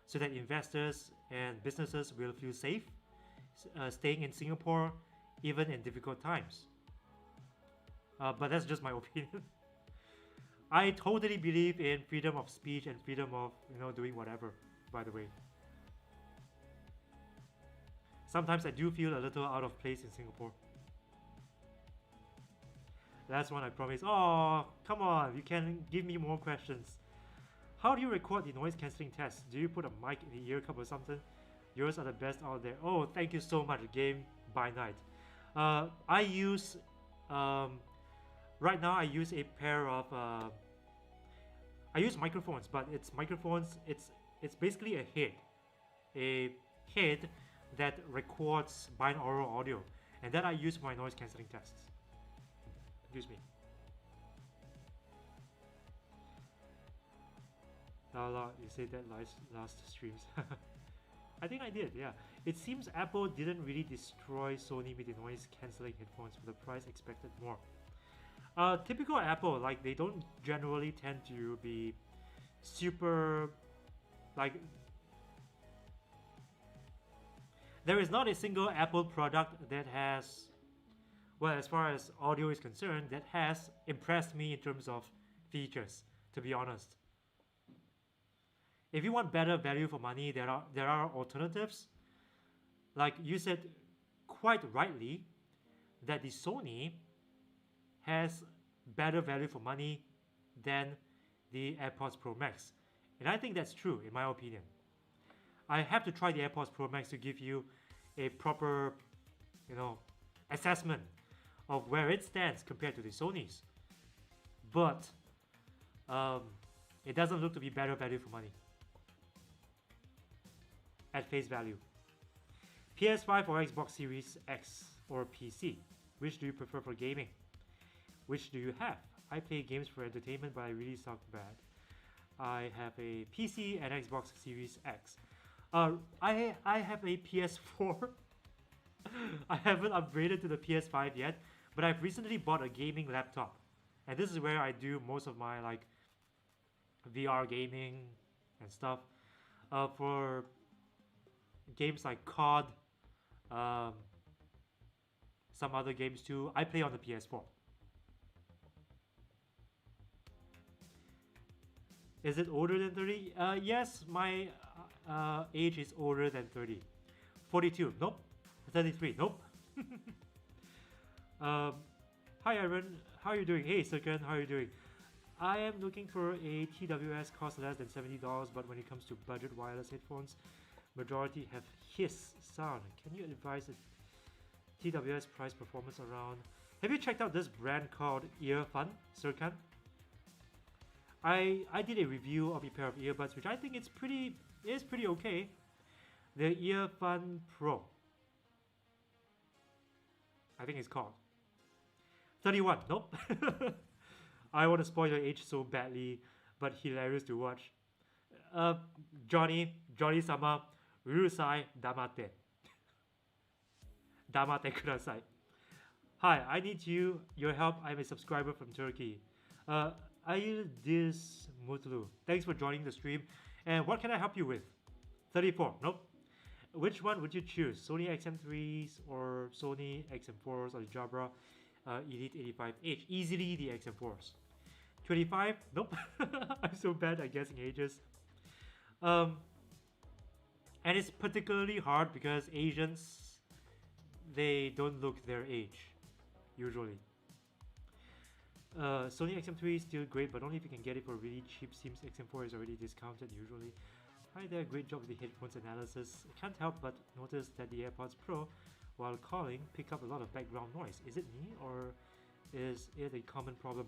A: so that investors and businesses will feel safe staying in Singapore even in difficult times. But that's just my opinion. I totally believe in freedom of speech and freedom of doing whatever, by the way. Sometimes I do feel a little out of place in Singapore. Last one I promise. Oh, come on, you can give me more questions. How do you record the noise cancelling test? Do you put a mic in the ear cup or something? Yours are the best out there. Oh, thank you so much, Game by Night. I use, right now I use a pair of, I use microphones, but it's basically a head that records binaural audio, and that I use for my noise cancelling tests. Excuse me. You said that last streams. I think I did, yeah. It seems Apple didn't really destroy Sony with the noise cancelling headphones, for the price expected more. Typical Apple, like they don't generally tend to be super, like, there is not a single Apple product that has, well, as far as audio is concerned, that has impressed me in terms of features, to be honest. If you want better value for money, there are alternatives. Like you said quite rightly, that the Sony has better value for money than the AirPods Pro Max. And I think that's true, in my opinion. I have to try the AirPods Pro Max to give you a proper, assessment of where it stands compared to the Sony's. But it doesn't look to be better value for money at face value. PS5 or Xbox Series X or PC? Which do you prefer for gaming? Which do you have? I play games for entertainment, but I really suck bad. I have a PC and Xbox Series X. I have a PS4. I haven't upgraded to the PS5 yet, but I've recently bought a gaming laptop, and this is where I do most of my like VR gaming and stuff. For games like COD, some other games too, I play on the PS4. Is it older than 30? Yes, my age is older than 30. 42, nope. 33, nope. Hi Aaron, how are you doing? Hey Sirkan, how are you doing? I am looking for a TWS cost less than $70, but when it comes to budget wireless headphones, majority have hiss sound. Can you advise a TWS price performance around? Have you checked out this brand called Earfun, Sirkan? I did a review of a pair of earbuds, which I think is pretty okay. The Earfun Pro, I think it's called. 31, nope. I want to spoil your age so badly, but hilarious to watch. Johnny-sama, Urusai damate. Damate kudasai. Hi, I need your help. I'm a subscriber from Turkey. Ayildis Mutlu. Thanks for joining the stream. And what can I help you with? 34, nope. Which one would you choose? Sony XM3s or Sony XM4s or the Jabra Elite 85H? Easily the XM4s. 25, nope. I'm so bad at guessing ages. And it's particularly hard because Asians, they don't look their age, usually. Sony XM3 is still great, but only if you can get it for really cheap. Seems XM4 is already discounted usually. Hi there, great job with the headphones analysis. I can't help but notice that the AirPods Pro, while calling, pick up a lot of background noise. Is it me, or is it a common problem?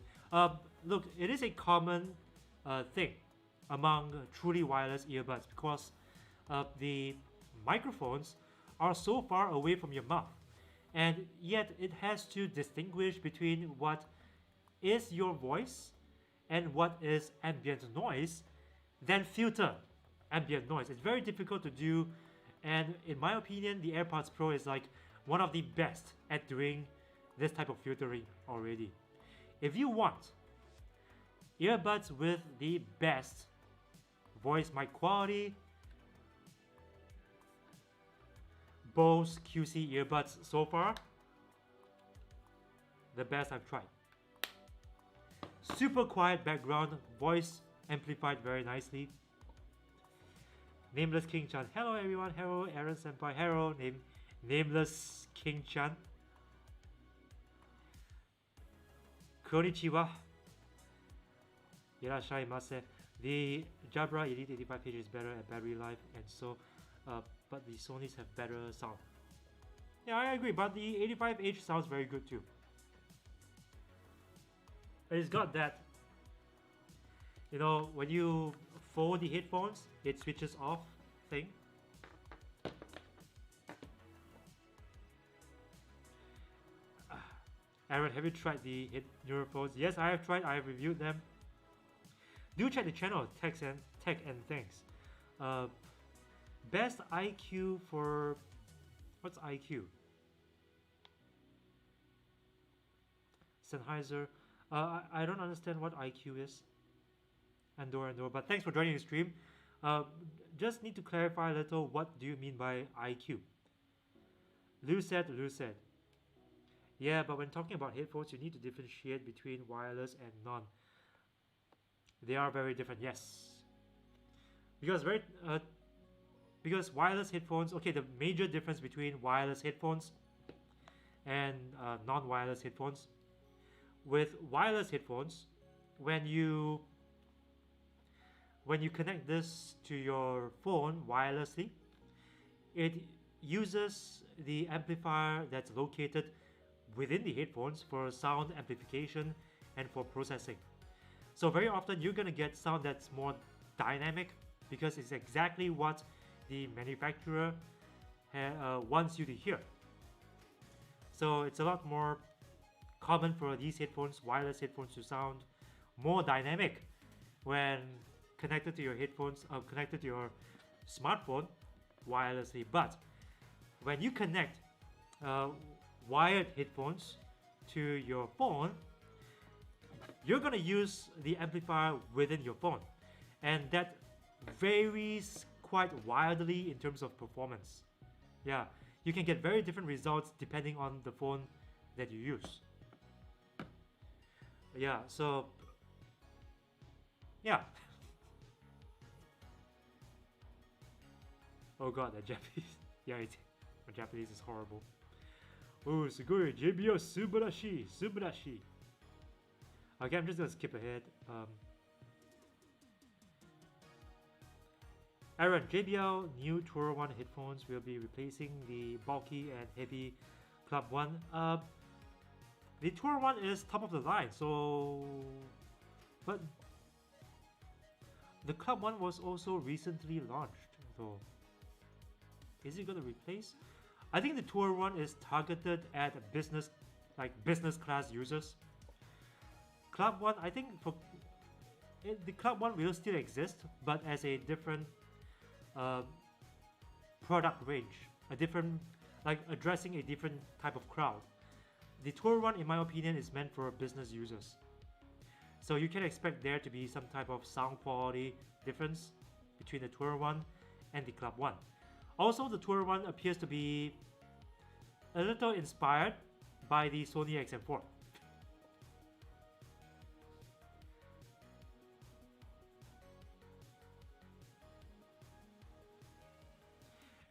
A: Look, it is a common thing among truly wireless earbuds because the microphones are so far away from your mouth, and yet it has to distinguish between what is your voice and what is ambient noise, then filter ambient noise. It's very difficult to do, and in my opinion, the AirPods Pro is like one of the best at doing this type of filtering already. If you want earbuds with the best voice mic quality, Bose QC Earbuds so far, the best I've tried. Super quiet background, voice amplified very nicely. Nameless King Chan. Hello everyone, hello Aaron Senpai, hello Nameless King Chan. Konnichiwa. Irashaimase. The Jabra Elite 85H is better at battery life, and so, but the Sonys have better sound. Yeah, I agree, but the 85H sounds very good too. It's got that, you know, when you fold the headphones, it switches off thing. Aaron, have you tried the earphones? Yes, I have tried. I have reviewed them. Do check the channel, Tech and Thanks. Best IQ for... What's IQ? Sennheiser. I don't understand what IQ is. Andor, but thanks for joining the stream. Just need to clarify a little, what do you mean by IQ? Lou said. Yeah, but when talking about headphones, you need to differentiate between wireless and non. They are very different, yes. Because wireless headphones, okay, the major difference between wireless headphones and non-wireless headphones. With wireless headphones, when you connect this to your phone wirelessly, it uses the amplifier that's located within the headphones for sound amplification and for processing. So very often you're gonna get sound that's more dynamic because it's exactly what the manufacturer wants you to hear. So it's a lot more common for these headphones, wireless headphones, to sound more dynamic when connected to your headphones, connected to your smartphone wirelessly. But when you connect wired headphones to your phone, you're gonna use the amplifier within your phone, and that varies quite wildly in terms of performance. Yeah, you can get very different results depending on the phone that you use. Yeah, so yeah. Oh god, that Japanese. Yeah, Japanese is horrible. Oh, sugoi, JBL subarashi. Okay, I'm just gonna skip ahead. Aaron, JBL new Tour 1 headphones will be replacing the bulky and heavy Club 1. The Tour 1 is top of the line, so... But the Club 1 was also recently launched, so... Is it gonna replace? I think the Tour 1 is targeted at business class users. Club 1, I think the Club 1 will still exist, but as a different product range, addressing a different type of crowd. The Tour 1, in my opinion, is meant for business users. So you can expect there to be some type of sound quality difference between the Tour 1 and the Club 1. Also, the Tour 1 appears to be a little inspired by the Sony XM4.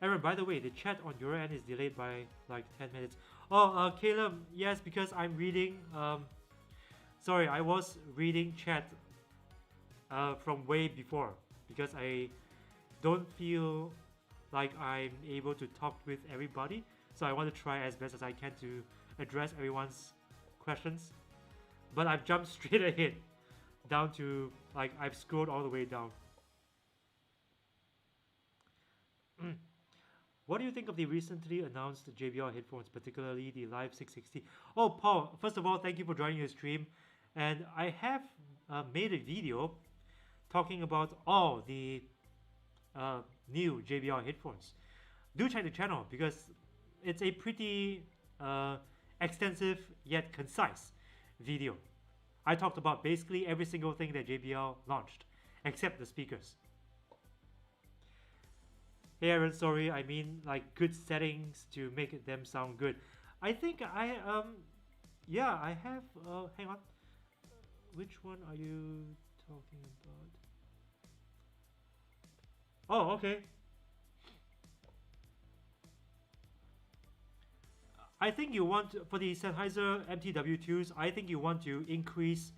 A: Aaron, by the way, the chat on your end is delayed by like 10 minutes. Oh, Caleb, yes, because I'm reading... sorry, I was reading chat from way before, because I don't feel like I'm able to talk with everybody. So I want to try as best as I can to address everyone's questions. But I've jumped straight ahead, down to, like, I've scrolled all the way down. What do you think of the recently announced JBL headphones, particularly the Live 660? Oh, Paul, first of all, thank you for joining the stream. And I have made a video talking about all the new JBL headphones. Do check the channel because it's a pretty extensive yet concise video. I talked about basically every single thing that JBL launched, except the speakers. Hey Aaron, sorry, I mean like good settings to make them sound good. I think yeah, I have hang on. Which one are you talking about? Oh, okay. I think you want, for the Sennheiser MTW2s, I think you want to increase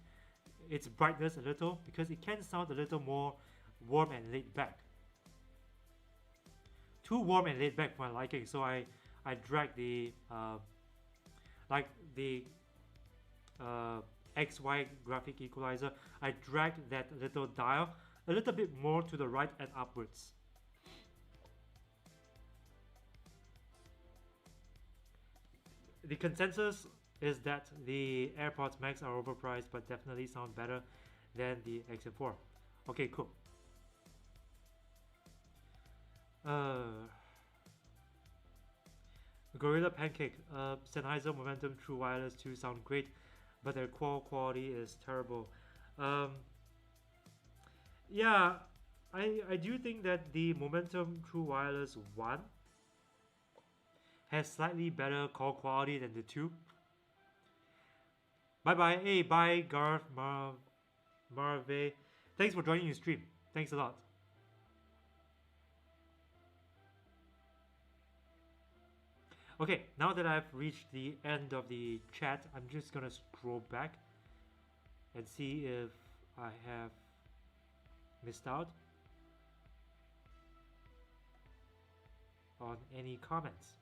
A: its brightness a little because it can sound a little more warm and laid back. Too warm and laid back for my liking, so I dragged the like the XY graphic equalizer. I dragged that little dial a little bit more to the right and upwards. The consensus is that the AirPods Max are overpriced but definitely sound better than the XM4. Okay, cool. Gorilla Pancake, Sennheiser Momentum True Wireless 2 sound great, but their call quality is terrible. Yeah, I do think that the Momentum True Wireless 1 has slightly better call quality than the 2. Bye bye. Hey, bye Garth Marve. Thanks for joining the stream. Thanks a lot. Okay, now that I've reached the end of the chat, I'm just gonna scroll back and see if I have missed out on any comments.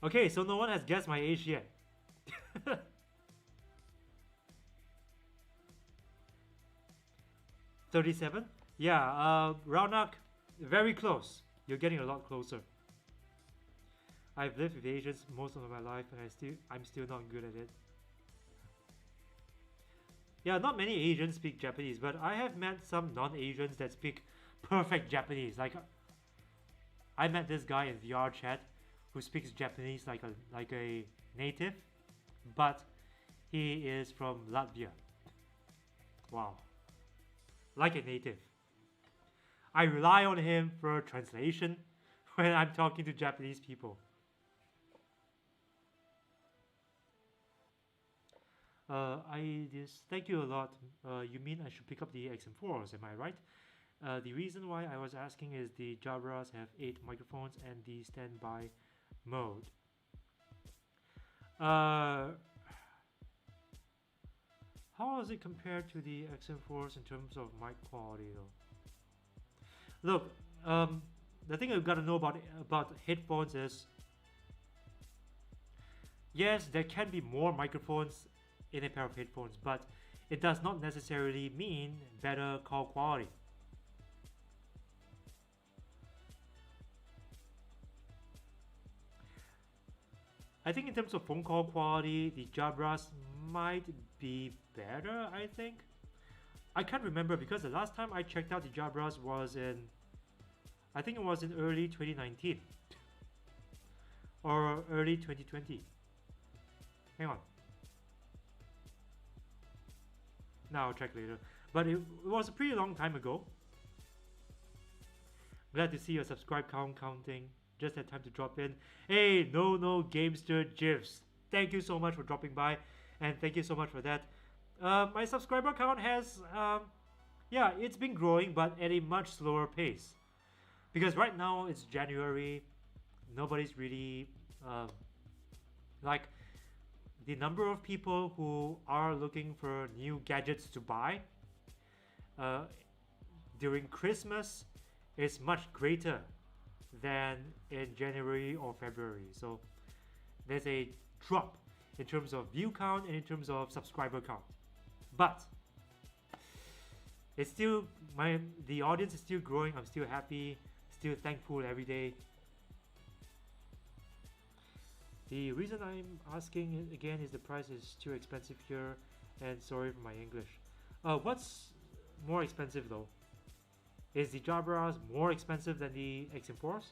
A: Okay, so no one has guessed my age yet. 37? Yeah, Raunak, very close. You're getting a lot closer. I've lived with Asians most of my life and I'm still not good at it. Yeah, not many Asians speak Japanese, but I have met some non-Asians that speak perfect Japanese. Like, I met this guy in VR chat who speaks Japanese like a native, but he is from Latvia. Wow. Like a native. I rely on him for translation when I'm talking to Japanese people. Thank you a lot. You mean I should pick up the XM4s, am I right? The reason why I was asking is the Jabras have 8 microphones and the standby mode. How is it compared to the XM4s in terms of mic quality though? Look, the thing you've got to know about headphones is, yes, there can be more microphones in a pair of headphones, but it does not necessarily mean better call quality. I think in terms of phone call quality, the Jabras might be better, I think. I can't remember because the last time I checked out the Jabras was in, I think it was in early 2019 or early 2020. Hang on. Now I'll check later. But it was a pretty long time ago. Glad to see your subscribe count counting. Just had time to drop in. Hey, no Gamester GIFs. Thank you so much for dropping by, and thank you so much for that. My subscriber count has, yeah, it's been growing, but at a much slower pace. Because right now it's January, nobody's really, like, the number of people who are looking for new gadgets to buy during Christmas is much greater than in January or February. So there's a drop in terms of view count and in terms of subscriber count. But it's still, the audience is still growing. I'm still happy, still thankful every day. The reason I'm asking again is the price is too expensive here, and sorry for my English. What's more expensive though? Is the Jabras more expensive than the XM4s?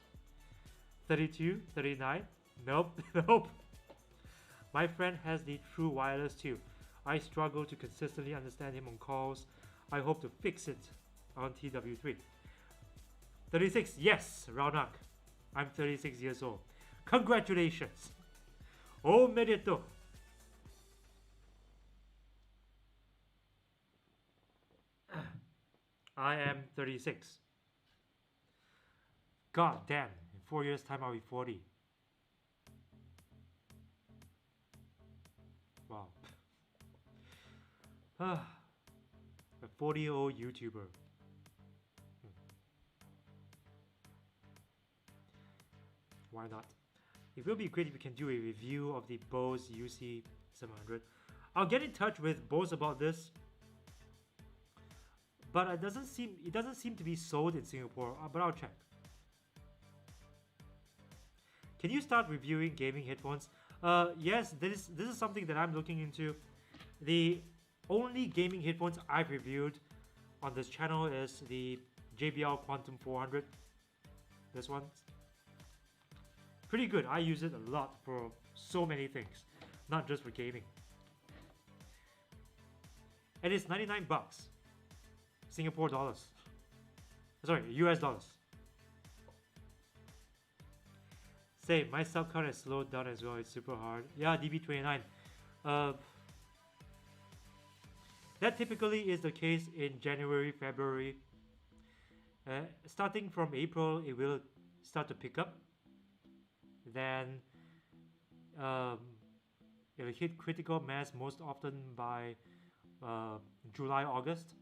A: 32, 39? Nope, nope. My friend has the true wireless too. I struggle to consistently understand him on calls. I hope to fix it on TW3. 36, yes, Raunak. I'm 36 years old. Congratulations. Oh, merito. I am 36. God damn, in 4 years time I'll be 40. Wow. A 40-year-old YouTuber. Why not? It will be great if we can do a review of the Bose UC 700. I'll get in touch with Bose about this, but it doesn't seem to be sold in Singapore. But I'll check. Can you start reviewing gaming headphones? Yes, this is something that I'm looking into. The only gaming headphones I've reviewed on this channel is the JBL Quantum 400. This one. Pretty good. I use it a lot for so many things, not just for gaming. And it's 99 bucks. Singapore dollars. Sorry, US dollars. Same, my sub count has slowed down as well. It's super hard. Yeah, DB29. That typically is the case in January, February. Starting from April, it will start to pick up. Then it'll hit critical mass most often by July, August.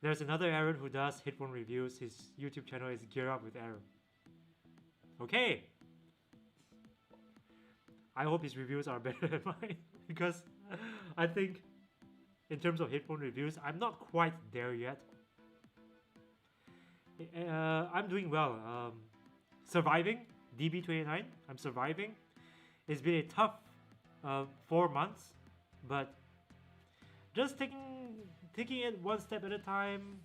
A: There's another Aaron who does headphone reviews. His YouTube channel is Gear Up with Aaron. Okay. I hope his reviews are better than mine because I think in terms of headphone reviews, I'm not quite there yet. I'm doing well. Surviving, DB29, I'm surviving. It's been a tough 4 months, but just taking it one step at a time.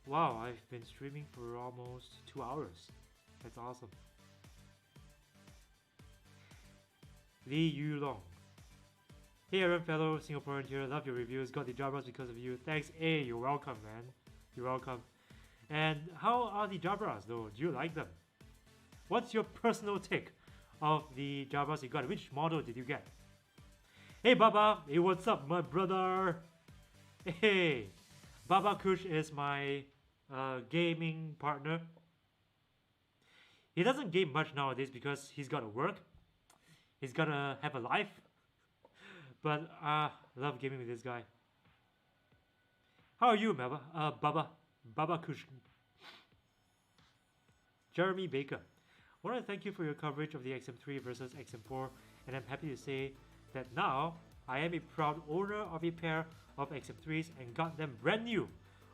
A: Wow, I've been streaming for almost 2 hours. That's awesome. Lee Yulong. Hey Aaron, fellow Singaporean here. Love your reviews. Got the Jabras because of you. Thanks. Hey, you're welcome, man. You're welcome. And how are the Jabras though? Do you like them? What's your personal take of the Jabras you got? Which model did you get? Hey Baba, hey what's up my brother? Hey, Baba Kush is my gaming partner. He doesn't game much nowadays because he's gotta work. He's gotta have a life. But I love gaming with this guy. How are you, Baba Kush? Jeremy Baker. I want to thank you for your coverage of the XM3 versus XM4, and I'm happy to say that now I am a proud owner of a pair of XM3s and got them brand new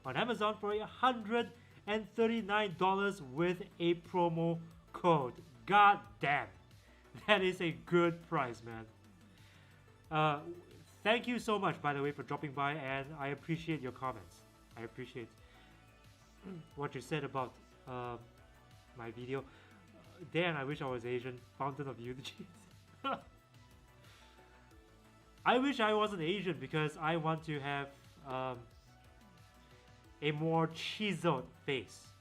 A: on Amazon for $139 with a promo code. God damn, that is a good price, man. Thank you so much, by the way, for dropping by, and I appreciate your comments. I appreciate what you said about my video. Dan, I wish I was Asian. Fountain of Youth. I wish I wasn't Asian because I want to have a more chiseled face.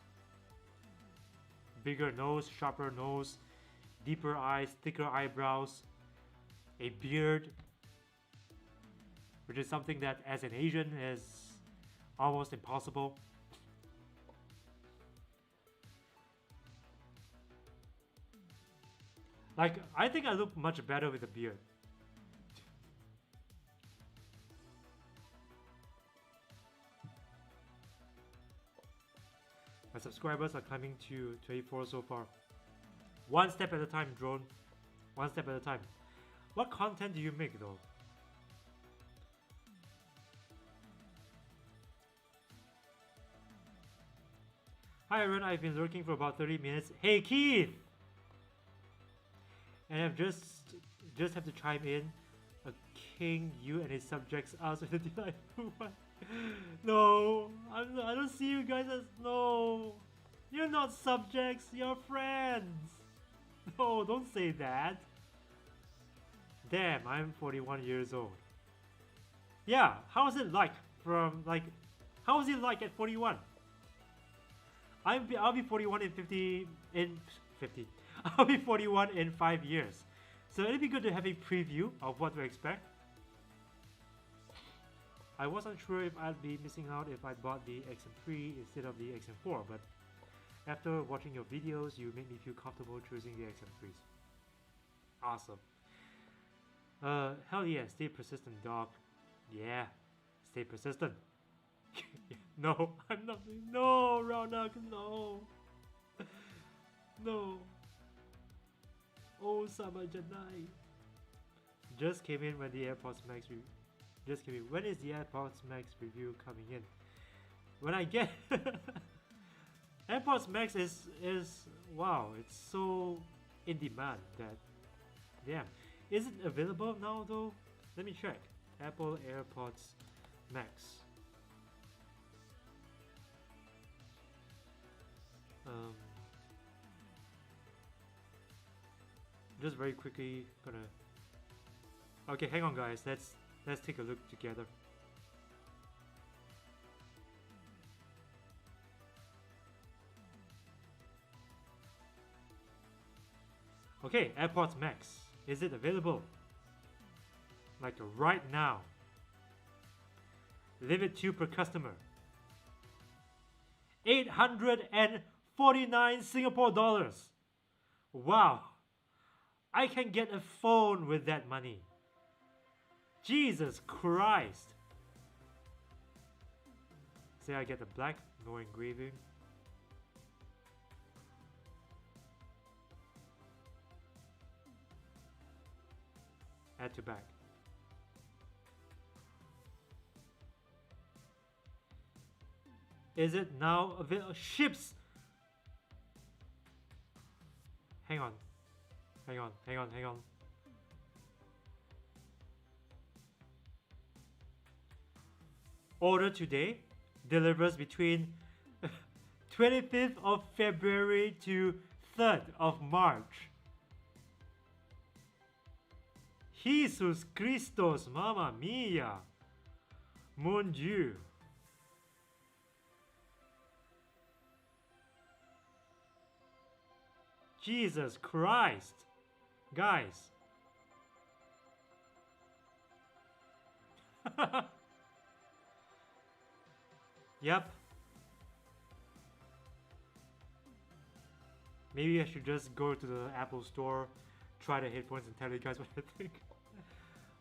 A: Bigger nose, sharper nose, deeper eyes, thicker eyebrows, a beard, which is something that as an Asian is almost impossible. Like, I think I look much better with a beard. My subscribers are climbing to 24 so far. One step at a time, drone. One step at a time. What content do you make though? Hi Aaron, I've been lurking for about 30 minutes. Hey Keith! And I've just just have to chime in. A king, you and his subjects ask with the delightful one. No, I don't see you guys as no. You're not subjects, you're friends. No, don't say that. Damn, I'm 41 years old. Yeah, how's it like how is it like at 41? I'll be 41 in 50. I'll be 41 in 5 years. So it'd be good to have a preview of what to expect. I wasn't sure if I'd be missing out if I bought the XM3 instead of the XM4, but after watching your videos, you made me feel comfortable choosing the XM3s. Awesome. Hell yeah, stay persistent, dog. Yeah, stay persistent. No, I'm not. No, Ronak, no. No. Oh, Sama Janai. Just came in when the AirPods Max just came in. When is the AirPods Max review coming in? When I get AirPods Max is wow, it's so in demand that damn. Is it available now though? Let me check. Apple AirPods Max. Just very quickly gonna. Okay, hang on, guys. Let's take a look together. Okay, AirPods Max. Is it available? Like right now. Limit 2 per customer. 849 Singapore dollars. Wow. I can get a phone with that money. Jesus Christ. Say I get the black, no engraving. Add to back. Is it now available? Ships! Hang on. Hang on. Order today, delivers between 25th of February to 3rd of March. Jesus Christos, Mamma Mia! Mon Dieu! Jesus Christ! Guys! Yep. Maybe I should just go to the Apple store, try the headphones and tell you guys what I think.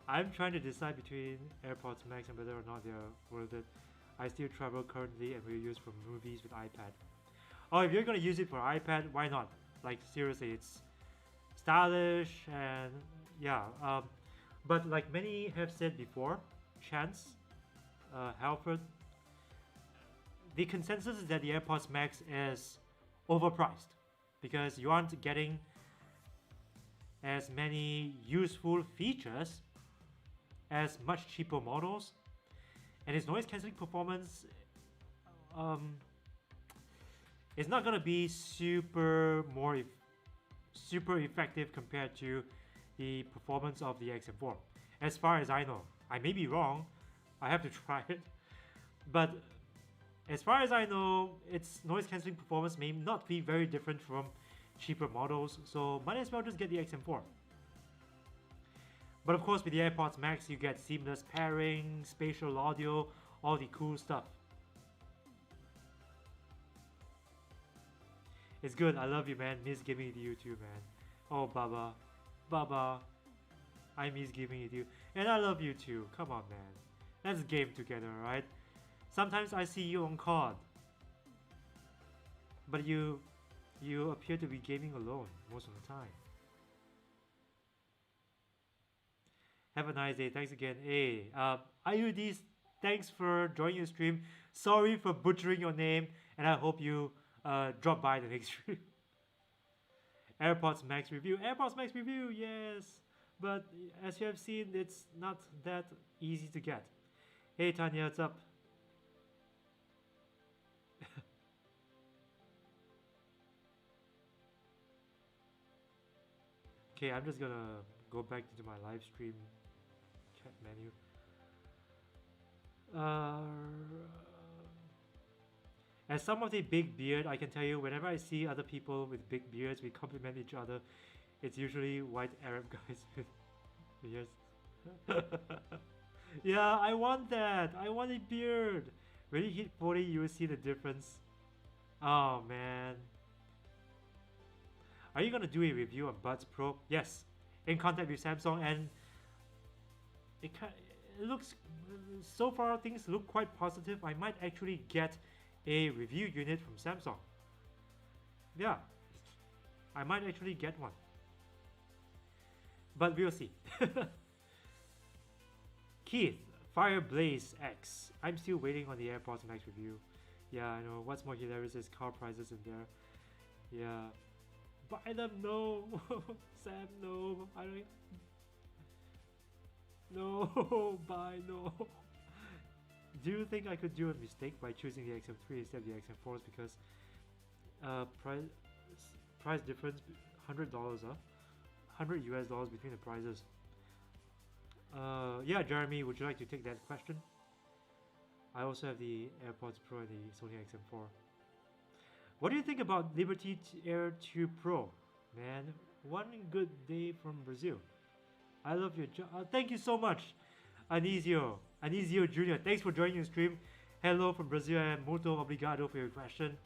A: I'm trying to decide between AirPods Max and whether or not they're worth it. I still travel currently and will use for movies with iPad. Oh, if you're gonna use it for iPad, why not? Like seriously, it's stylish and yeah. But like many have said before, Chance, Halford, the consensus is that the AirPods Max is overpriced because you aren't getting as many useful features as much cheaper models, and its noise cancelling performance is not gonna be super effective compared to the performance of the XM4. As far as I know, I may be wrong. I have to try it, but as far as I know, its noise cancelling performance may not be very different from cheaper models, so might as well just get the XM4. But of course, with the AirPods Max, you get seamless pairing, spatial audio, all the cool stuff. It's good, I love you, man. Miss giving it to you too, man. Oh, Baba, I miss giving it to you, and I love you too. Come on, man. Let's game together, alright? Sometimes I see you on COD, but you appear to be gaming alone most of the time. Have a nice day. Thanks again. Hey, IUDs, thanks for joining the stream. Sorry for butchering your name, and I hope you drop by the next stream. AirPods Max review. AirPods Max review, yes. But as you have seen, it's not that easy to get. Hey Tanya, what's up? Okay, I'm just gonna go back into my live stream chat menu. As someone with a big beard, I can tell you whenever I see other people with big beards, we compliment each other. It's usually white Arab guys with beards. Yeah, I want that. I want a beard. When you hit 40, you will see the difference. Oh man. Are you gonna do a review on Buds Pro? Yes. In contact with Samsung, and it looks, so far things look quite positive. I might actually get a review unit from Samsung. Yeah, I might actually get one, but we'll see. Keith, Fireblaze X. I'm still waiting on the AirPods Max review. Yeah, I know. What's more hilarious is car prices in there. Yeah, buy them. No. Sam, no. I don't. No. Buy, no. Do you think I could do a mistake by choosing the XM3 instead of the XM4s because price difference, $100, huh? $100 between the prices. Yeah, Jeremy, would you like to take that question? I also have the AirPods Pro and the Sony XM4. What do you think about Liberty Air 2 Pro? Man, one good day from Brazil. I love your job. Thank you so much, Anisio Jr. Thanks for joining the stream. Hello from Brazil and muito obrigado for your question.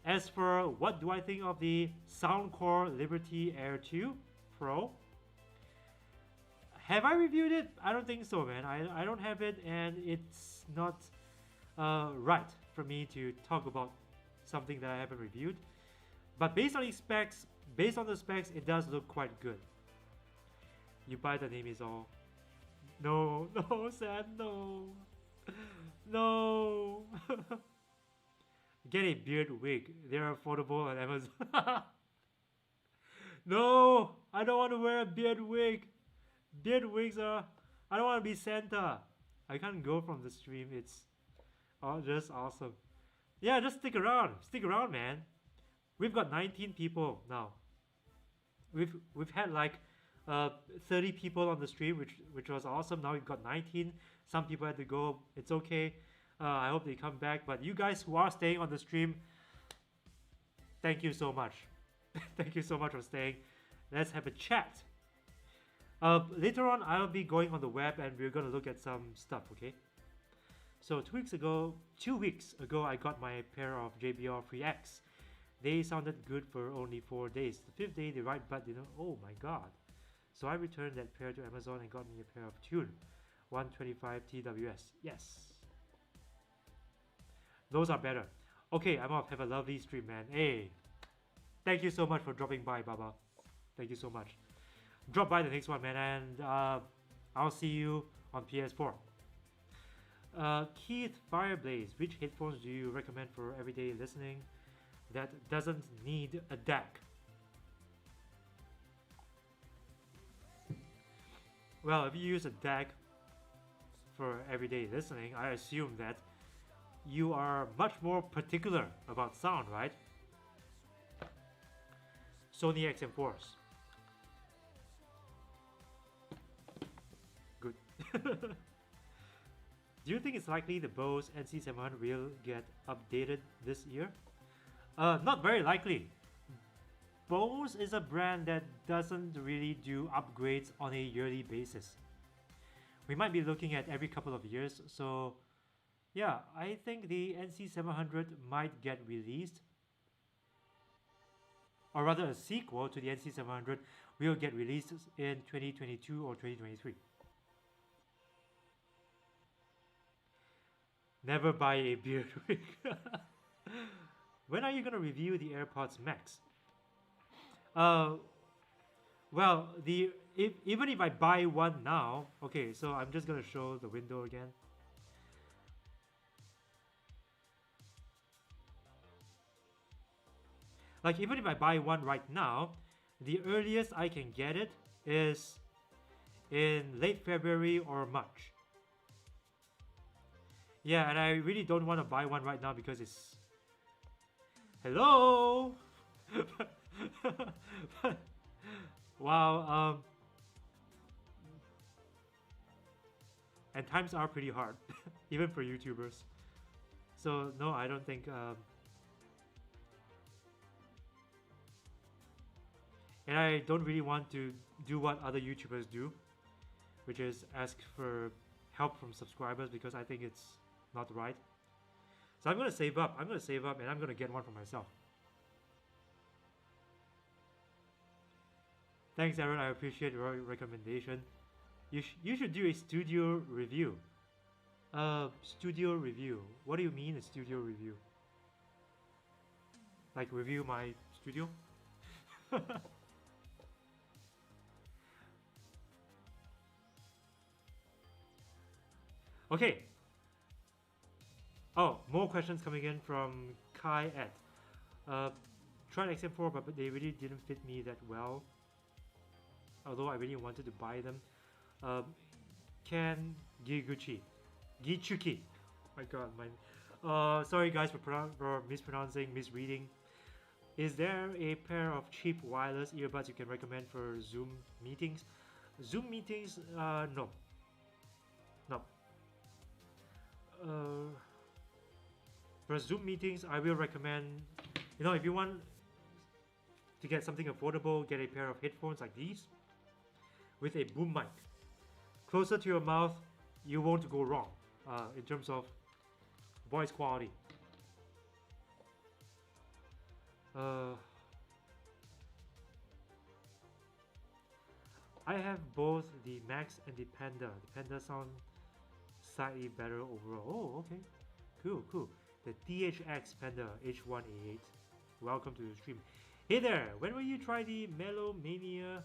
A: As for what do I think of the Soundcore Liberty Air 2 Pro? Have I reviewed it? I don't think so, man. I don't have it, and it's not right for me to talk about something that I haven't reviewed. But based on the specs, it does look quite good. You buy the name is all. No, no, Sam, no. No. Get a beard wig. They're affordable on Amazon. No, I don't want to wear a beard wig. Beard wigs are... I don't want to be Santa. I can't go from the stream. It's just awesome. Yeah, just stick around. Stick around, man. We've got 19 people now. We've had like 30 people on the stream, which was awesome. Now we've got 19. Some people had to go. It's okay. I hope they come back. But you guys who are staying on the stream, thank you so much. Thank you so much for staying. Let's have a chat. Later on, I'll be going on the web and we're gonna look at some stuff. Okay. So 2 weeks ago, I got my pair of JBL Free X. They sounded good for only 4 days. The 5th day, the right bud didn't. Oh my god. So I returned that pair to Amazon and got me a pair of Tune 125 TWS. Yes. Those are better. Okay, I'm off. Have a lovely stream, man. Hey. Thank you so much for dropping by, Baba. Thank you so much. Drop by the next one, man, and I'll see you on PS4. Keith Fireblaze, which headphones do you recommend for everyday listening that doesn't need a DAC? Well, if you use a DAC for everyday listening, I assume that you are much more particular about sound, right? Sony XM4s. Good. Do you think it's likely the Bose NC700 will get updated this year? Not very likely. Bose is a brand that doesn't really do upgrades on a yearly basis. We might be looking at every couple of years, so yeah, I think the NC700 might get released. Or rather, a sequel to the NC700 will get released in 2022 or 2023. Never buy a beard wig. When are you going to review the AirPods Max? Well, even if I buy one now, okay, so I'm just going to show the window again. Like, even if I buy one right now, the earliest I can get it is in late February or March. Yeah, and I really don't want to buy one right now because it's... Hello! Wow, and times are pretty hard, even for YouTubers. So no, I don't think... and I don't really want to do what other YouTubers do, which is ask for help from subscribers, because I think it's not right. So I'm gonna save up. And I'm gonna get one for myself. Thanks, Aaron. I appreciate your recommendation. You should do a studio review. Studio review. What do you mean a studio review? Like review my studio? Okay. Oh, more questions coming in from Kai Ed. Tried XM4, but they really didn't fit me that well. Although I really wanted to buy them. Ken Gichuki. My god, sorry guys for mispronouncing, misreading. Is there a pair of cheap wireless earbuds you can recommend for Zoom meetings? Zoom meetings, no. No. For Zoom meetings, I will recommend, if you want to get something affordable, get a pair of headphones like these with a boom mic. Closer to your mouth, you won't go wrong in terms of voice quality. I have both the Max and the Panda. The Panda sound slightly better overall. Oh, okay. Cool. The THX Panda H1A8. Welcome to the stream. Hey there, when will you try the Melomania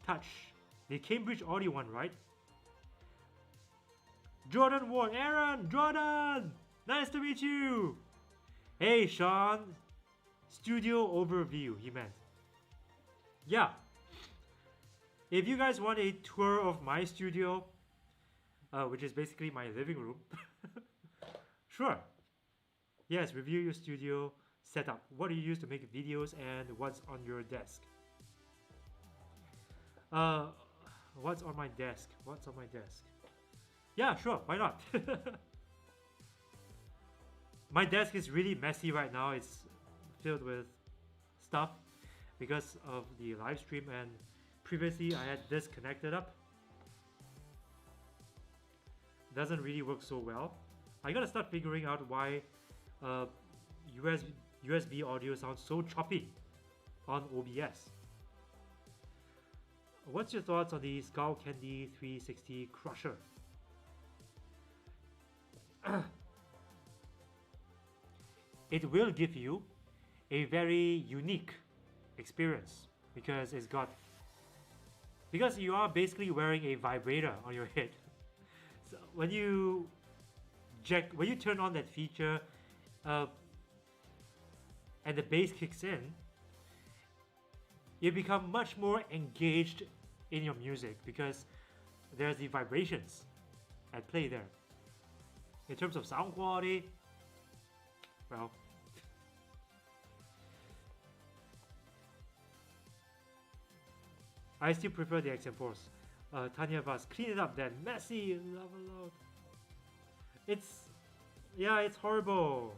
A: Touch? The Cambridge Audio one, right? Jordan Ward, Aaron, Jordan! Nice to meet you! Hey, Sean. Studio overview, he meant. Yeah. If you guys want a tour of my studio, which is basically my living room, sure. Yes, review your studio setup. What do you use to make videos and what's on your desk? What's on my desk? Yeah, sure, why not? My desk is really messy right now. It's filled with stuff because of the live stream, and previously I had this connected up. Doesn't really work so well. I gotta start figuring out why USB audio sounds so choppy on OBS. What's your thoughts on the Skull Candy 360 Crusher? It will give you a very unique experience because you are basically wearing a vibrator on your head. So when you turn on that feature and the bass kicks in, you become much more engaged in your music because there's the vibrations at play there. In terms of sound quality, well, I still prefer the XM4s. Tanya Vaz, clean it up then. Messy, love a lot. It's horrible.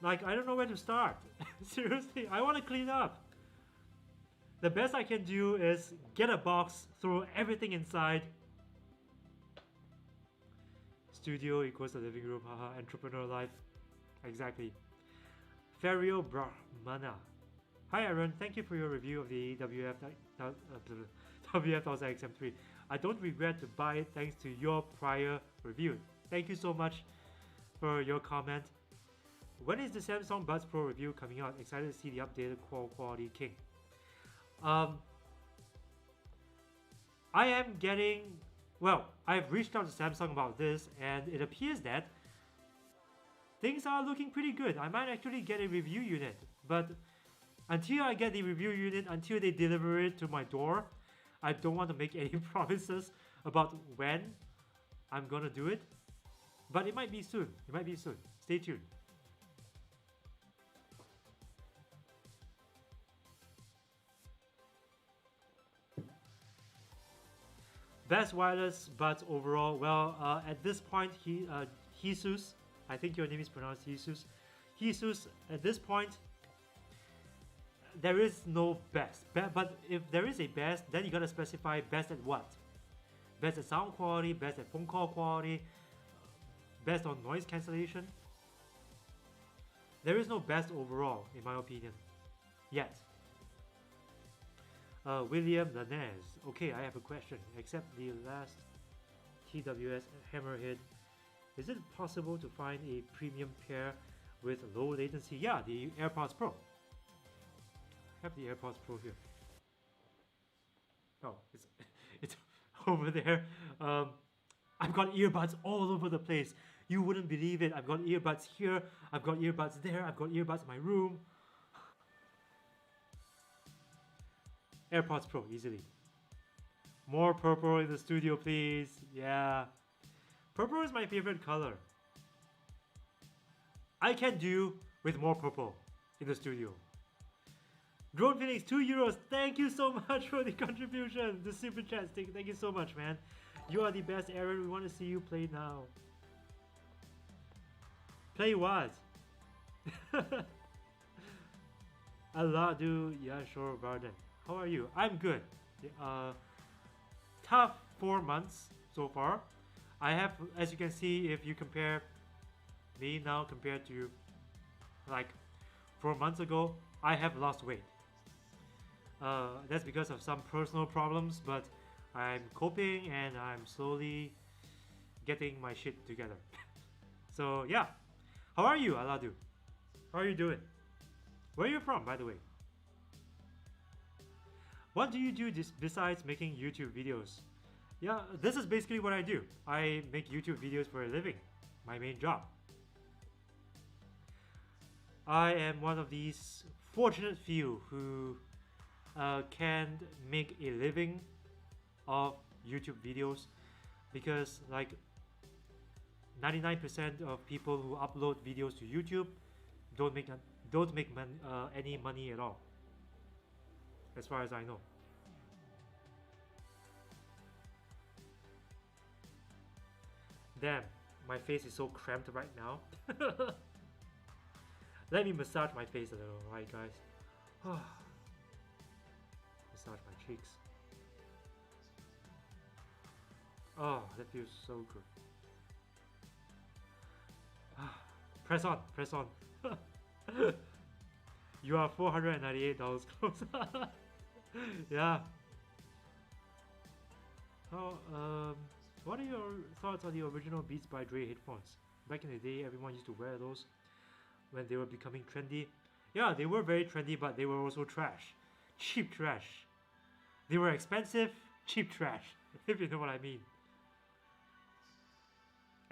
A: Like, I don't know where to start. Seriously, I want to clean up. The best I can do is get a box, throw everything inside. Studio equals the living room, haha, entrepreneur life. Exactly. Ferio Brahmana. Hi Aaron, thank you for your review of the WF1000 XM3. I don't regret to buy it thanks to your prior review. Thank you so much for your comment. When is the Samsung Buds Pro review coming out? Excited to see the updated quality king. I've reached out to Samsung about this, and it appears that things are looking pretty good. I might actually get a review unit, but until I get the review unit, until they deliver it to my door, I don't want to make any promises about when I'm gonna do it, but it might be soon. It might be soon. Stay tuned. Best wireless buds overall. Well, at this point, Jesus, I think your name is pronounced Jesus. Jesus, at this point, there is no best. But if there is a best, then you gotta specify best at what? Best at sound quality, best at phone call quality, best on noise cancellation. There is no best overall, in my opinion, yet. William Lanez. Okay, I have a question. Except the last TWS Hammerhead, is it possible to find a premium pair with low latency? Yeah, the AirPods Pro. I have the AirPods Pro here. Oh, it's over there. I've got earbuds all over the place. You wouldn't believe it. I've got earbuds here. I've got earbuds there. I've got earbuds in my room. AirPods Pro, easily. More purple in the studio, please. Yeah. Purple is my favorite color. I can do with more purple in the studio. Drone Phoenix, €2. Thank you so much for the contribution. The super chat stick. Thank you so much, man. You are the best, Aaron. We want to see you play now. Play what? Aladu Yashor Garden. How are you? I'm good. Tough 4 months so far. I have, as you can see, if you compare me now compared to like 4 months ago, I have lost weight. That's because of some personal problems, but I'm coping and I'm slowly getting my shit together. So yeah, how are you, Aladu? How are you doing? Where are you from, by the way? What do you do besides making YouTube videos? Yeah, this is basically what I do. I make YouTube videos for a living, my main job. I am one of these fortunate few who can make a living of YouTube videos, because like 99% of people who upload videos to YouTube don't make any money at all, as far as I know. Damn, my face is so cramped right now. Let me massage my face a little, right guys? Massage my cheeks. Oh, that feels so good. Press on, press on. You are $498 close. Yeah. What are your thoughts on the original Beats by Dre headphones? Back in the day, everyone used to wear those when they were becoming trendy. Yeah, they were very trendy, but they were also trash. Cheap trash. They were expensive, cheap trash, if you know what I mean.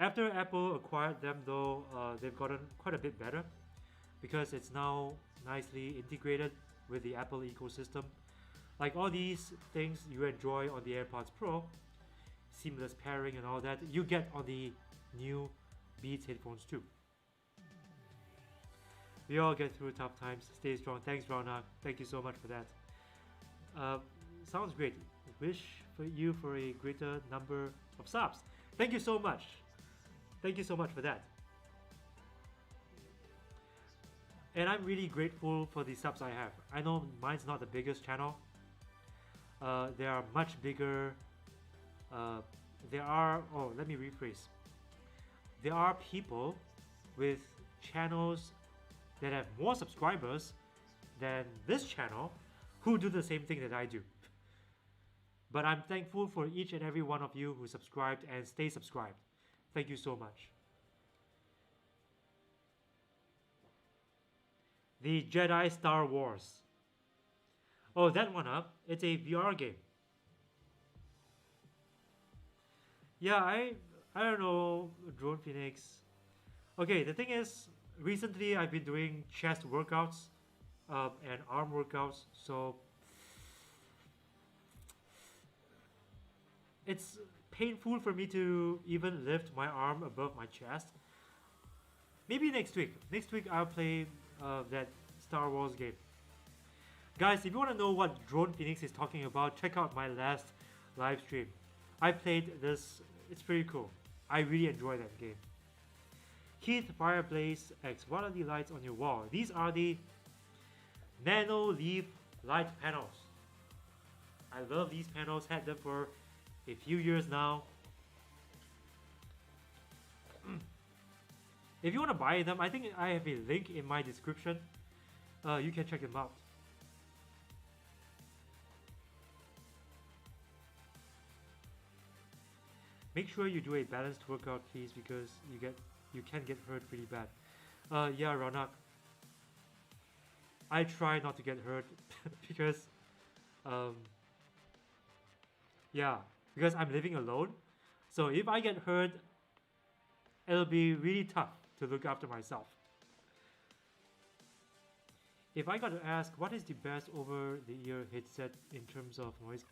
A: After Apple acquired them though, they've gotten quite a bit better, because it's now nicely integrated with the Apple ecosystem. Like all these things you enjoy on the AirPods Pro, seamless pairing and all that, you get on the new Beats headphones too. We all get through tough times. Stay strong. Thanks, Rana. Thank you so much for that. Sounds great. Wish for you for a greater number of subs. Thank you so much. Thank you so much for that. And I'm really grateful for the subs I have. I know mine's not the biggest channel. There are much bigger. Let me rephrase. There are people with channels that have more subscribers than this channel who do the same thing that I do. But I'm thankful for each and every one of you who subscribed and stay subscribed. Thank you so much. The Jedi Star Wars. Oh, that one up. It's a VR game. Yeah, I don't know, Drone Phoenix. Okay, the thing is, recently I've been doing chest workouts and arm workouts, so it's painful for me to even lift my arm above my chest. Maybe next week. Next week I'll play that Star Wars game. Guys, if you want to know what Drone Phoenix is talking about, check out my last live stream. I played this, it's pretty cool. I really enjoy that game. Keith Fireblaze X, what are the lights on your wall? These are the Nano Leaf light panels. I love these panels, had them for a few years now. If you want to buy them, I think I have a link in my description. You can check them out. Make sure you do a balanced workout, please, because you can get hurt pretty bad. Yeah, Ronak. I try not to get hurt because, yeah, because I'm living alone. So if I get hurt, it'll be really tough to look after myself. If I got to ask, what is the best over-the-ear headset in terms of noise?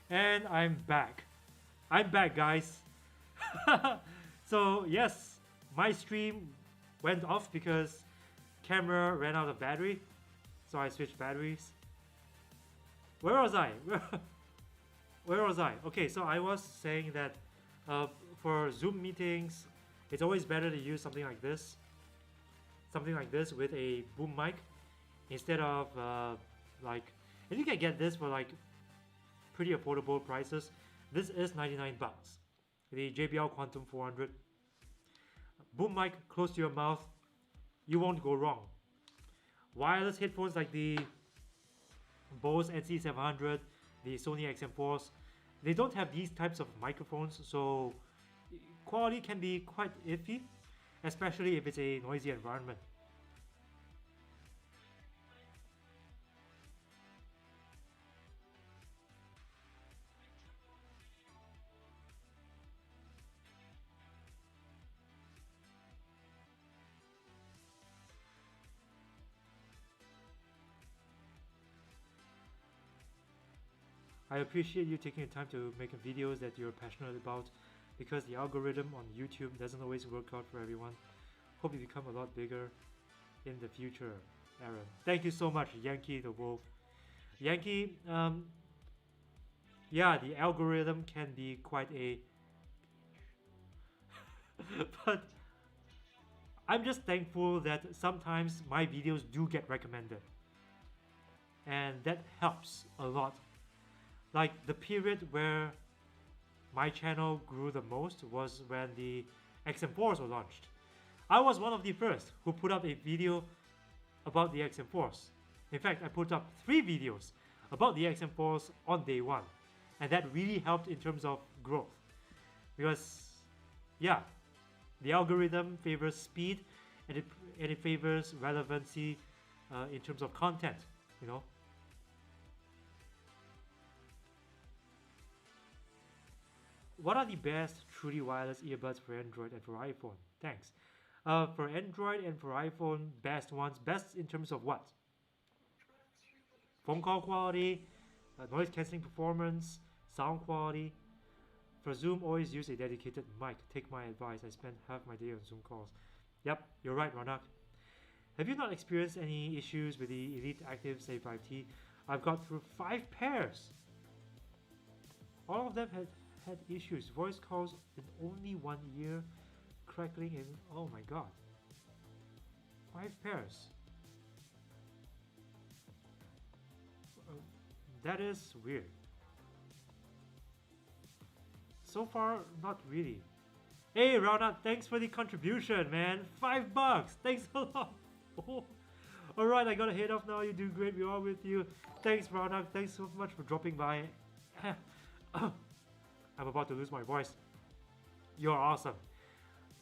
A: And I'm back. I'm back, guys. So yes, my stream went off because camera ran out of battery. So I switched batteries. Where was I? Where was I? Okay, so I was saying that for Zoom meetings, it's always better to use something like this. Something like this with a boom mic instead of like, and you can get this for like pretty affordable prices. This is 99 bucks. The JBL Quantum 400. Boom mic close to your mouth, you won't go wrong. Wireless headphones like the Bose NC700, the Sony XM4s, they don't have these types of microphones, so quality can be quite iffy, especially if it's a noisy environment. I appreciate you taking the time to make videos that you're passionate about, because the algorithm on YouTube doesn't always work out for everyone. Hope you become a lot bigger in the future, Aaron. Thank you so much, Yankee the Wolf. Yankee, yeah, the algorithm can be quite a... but I'm just thankful that sometimes my videos do get recommended. And that helps a lot. Like the period where my channel grew the most was when the XM4s were launched. I was one of the first who put up a video about the XM4s. In fact, I put up 3 videos about the XM4s on day 1. And that really helped in terms of growth. Because, yeah, the algorithm favors speed and it favors relevancy in terms of content, you know. What are the best truly wireless earbuds for Android and for iPhone? Thanks. For Android and for iPhone, best ones. Best in terms of what? Phone call quality, noise cancelling performance, sound quality. For Zoom, always use a dedicated mic. Take my advice. I spend half my day on Zoom calls. Yep, you're right, Ronak. Have you not experienced any issues with the Elite Active A5T? I've got through 5 pairs. All of them had issues. Voice calls in only 1 year, crackling and oh my god. 5 pairs. That is weird. So far, not really. Hey, Ronald, thanks for the contribution, man. $5. Thanks a lot. Oh. Alright, I gotta head off now. You do great. We are with you. Thanks, Ronald. Thanks so much for dropping by. I'm about to lose my voice. You're awesome.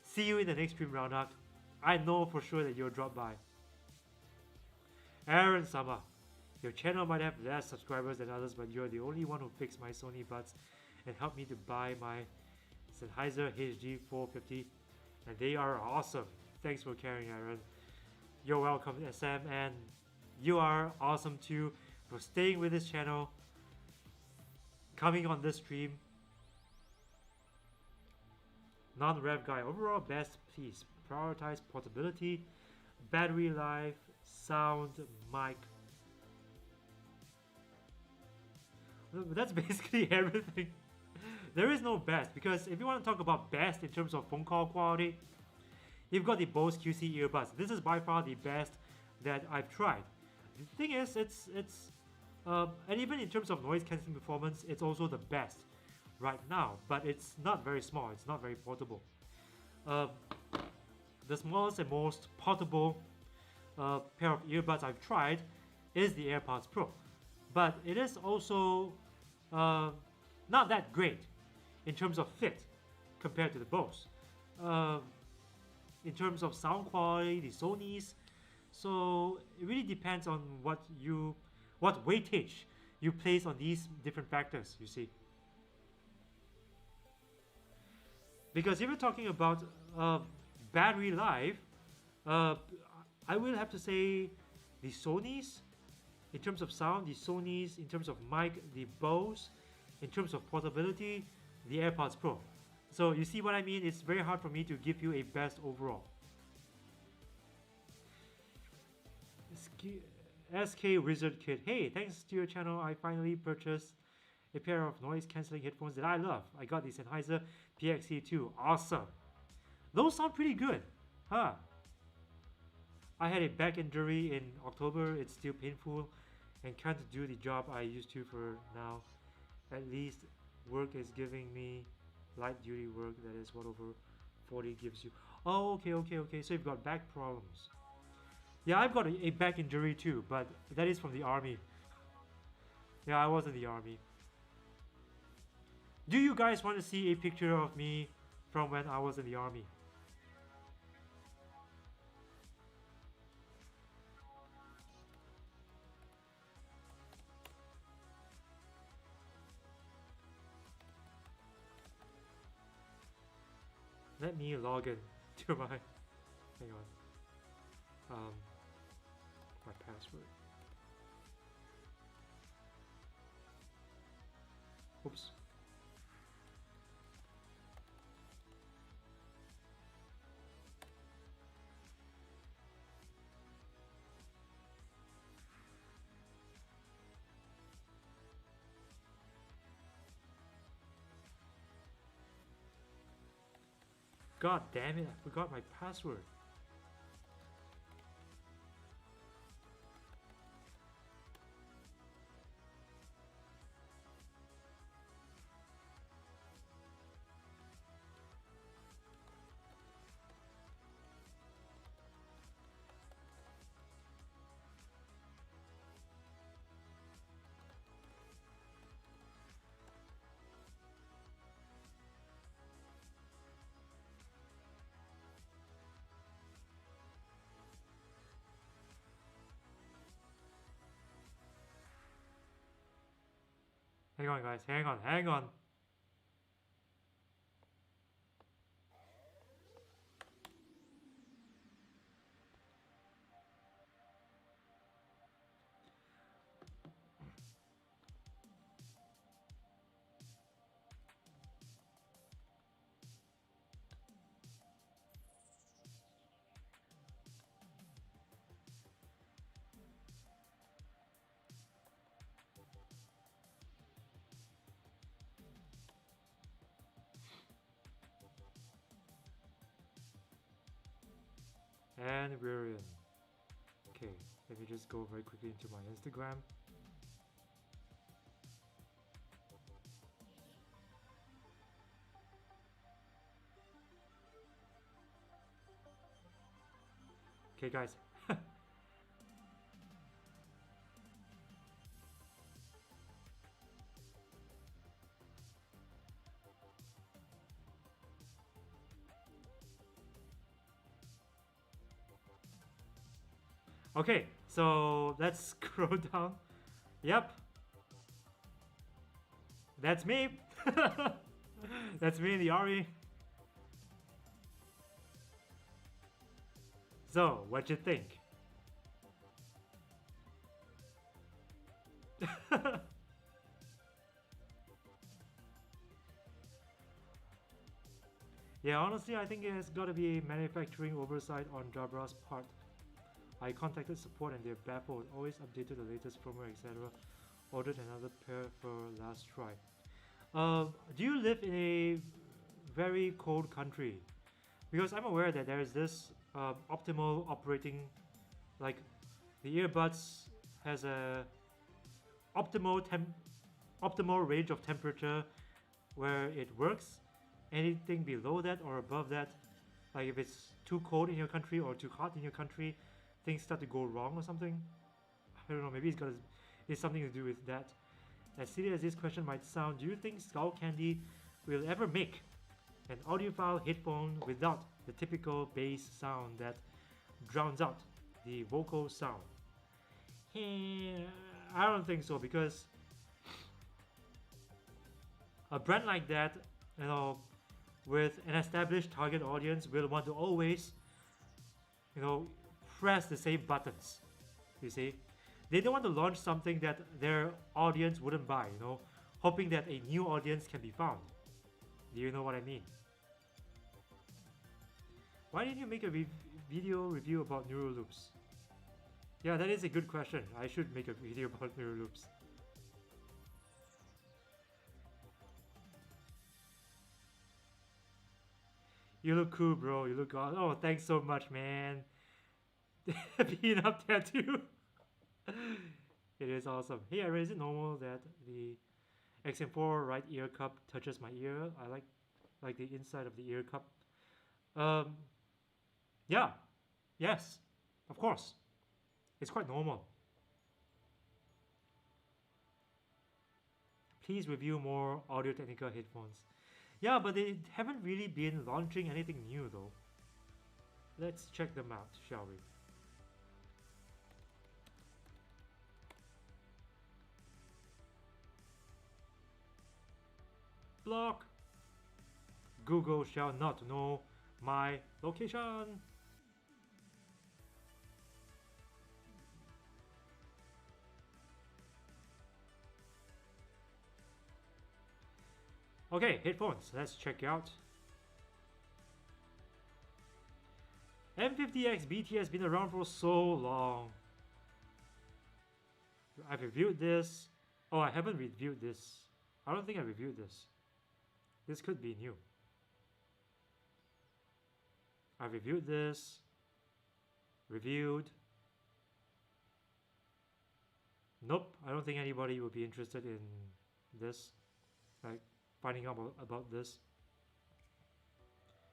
A: See you in the next stream, Ronald. I know for sure that you'll drop by. Aaron Sama. Your channel might have less subscribers than others, but you're the only one who fixed my Sony buds and helped me to buy my Sennheiser HD450, and they are awesome. Thanks for caring, Aaron. You're welcome, SM, and you are awesome too for staying with this channel, coming on this stream. Non-rev guy, overall best, please prioritize portability, battery life, sound, mic. That's basically everything. There is no best, because if you want to talk about best in terms of phone call quality, you've got the Bose QC Earbuds. This is by far the best that I've tried. The thing is, and even in terms of noise cancelling performance, it's also the best right now, but it's not very small, it's not very portable. The smallest and most portable pair of earbuds I've tried is the AirPods Pro, but it is also not that great in terms of fit compared to the Bose. In terms of sound quality, the Sony's, so it really depends on what weightage you place on these different factors, you see. Because if you're talking about battery life, I will have to say the Sony's in terms of sound, the Sony's in terms of mic, the Bose in terms of portability, the AirPods Pro. So you see what I mean? It's very hard for me to give you a best overall. SK Wizard Kid. Hey, thanks to your channel, I finally purchased a pair of noise cancelling headphones that I love. I got the Sennheiser PXC2. Awesome. Those sound pretty good, huh? I had a back injury in October. It's still painful and can't do the job I used to for now. At least work is giving me light duty work, that is what over 40 gives you. Oh, okay. So you've got back problems. Yeah, I've got a back injury too, but that is from the army. Yeah, I was in the army. Do you guys want to see a picture of me from when I was in the army? Let me log in to my, hang on, my password. Oops. God damn it, I forgot my password. Hang on guys, hang on. And we're in. Okay, let me just go very quickly into my Instagram. Okay, guys. Okay, so let's scroll down. Yep. That's me. That's me in the army. So, what you think? Yeah, honestly, I think it has got to be manufacturing oversight on Jabra's part. I contacted support and they're baffled, always updated the latest firmware, etc. Ordered another pair for last try. Do you live in a very cold country? Because I'm aware that there is this optimal operating, like the earbuds has a optimal range of temperature where it works. Anything below that or above that, like if it's too cold in your country or too hot in your country, things start to go wrong or something. I don't know, maybe it's something to do with that. As silly as this question might sound, do you think Skull Candy will ever make an audiophile headphone without the typical bass sound that drowns out the vocal sound? I don't think so, because a brand like that, you know, with an established target audience will want to always, you know, press the same buttons. You see, they don't want to launch something that their audience wouldn't buy, you know, hoping that a new audience can be found. Do you know what I mean? Why didn't you make a video review about neural loops? Yeah, that is a good question. I should make a video about neural loops. You look cool, bro. You look awesome. Oh, thanks so much, man. Being up there too. It is awesome. Hey, Aaron, is it normal that the XM4 right ear cup touches my ear? I like the inside of the ear cup. Yeah, yes, of course. It's quite normal. Please review more Audio-Technica headphones. Yeah, but they haven't really been launching anything new though. Let's check them out, shall we? Block. Google shall not know my location. Okay, headphones, let's check out. M50X BT has been around for so long. I've reviewed this. Oh, I haven't reviewed this. I don't think I reviewed this. This could be new. I reviewed this. Reviewed. Nope, I don't think anybody will be interested in this. Like, finding out about this.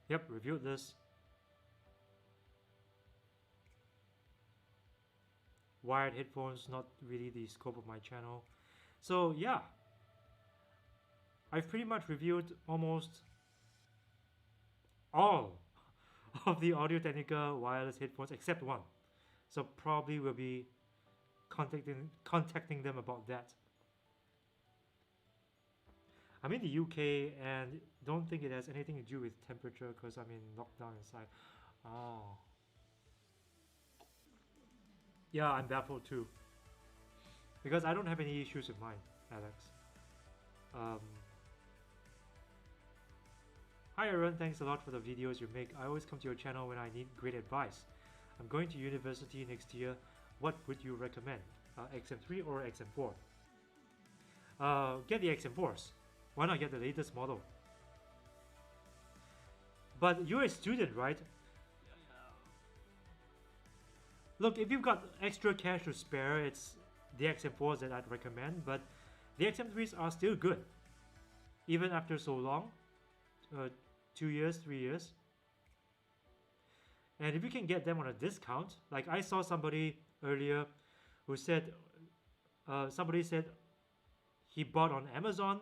A: Yep, reviewed this. Wired headphones, not really the scope of my channel. So yeah, I've pretty much reviewed almost all of the Audio-Technica wireless headphones except one. So probably will be contacting them about that. I'm in the UK and don't think it has anything to do with temperature because I'm in lockdown inside. Oh. Yeah, I'm baffled too. Because I don't have any issues with mine, Alex. Hi Aaron, thanks a lot for the videos you make. I always come to your channel when I need great advice. I'm going to university next year. What would you recommend? XM3 or XM4? Get the XM4s. Why not get the latest model? But you're a student, right? Look, if you've got extra cash to spare, it's the XM4s that I'd recommend, but the XM3s are still good. Even after so long, 2 years, 3 years. And if you can get them on a discount, like I saw somebody earlier who said, somebody said he bought on Amazon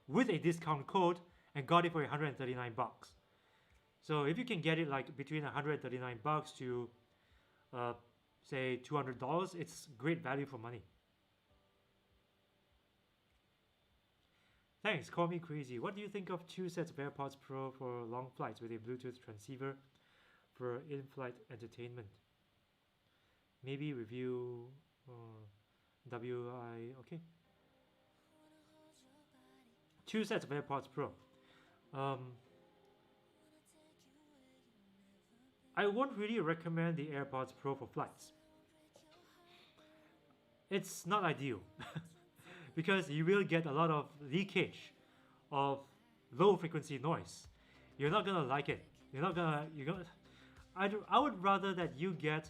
A: with a discount code and got it for 139 bucks. So if you can get it like between 139 bucks to say $200, it's great value for money. Thanks, call me crazy. What do you think of 2 sets of AirPods Pro for long flights with a Bluetooth transceiver for in-flight entertainment? Maybe review WI, okay. 2 sets of AirPods Pro. I won't really recommend the AirPods Pro for flights. It's not ideal because you will get a lot of leakage of low frequency noise. You're not gonna like it. I would rather that you get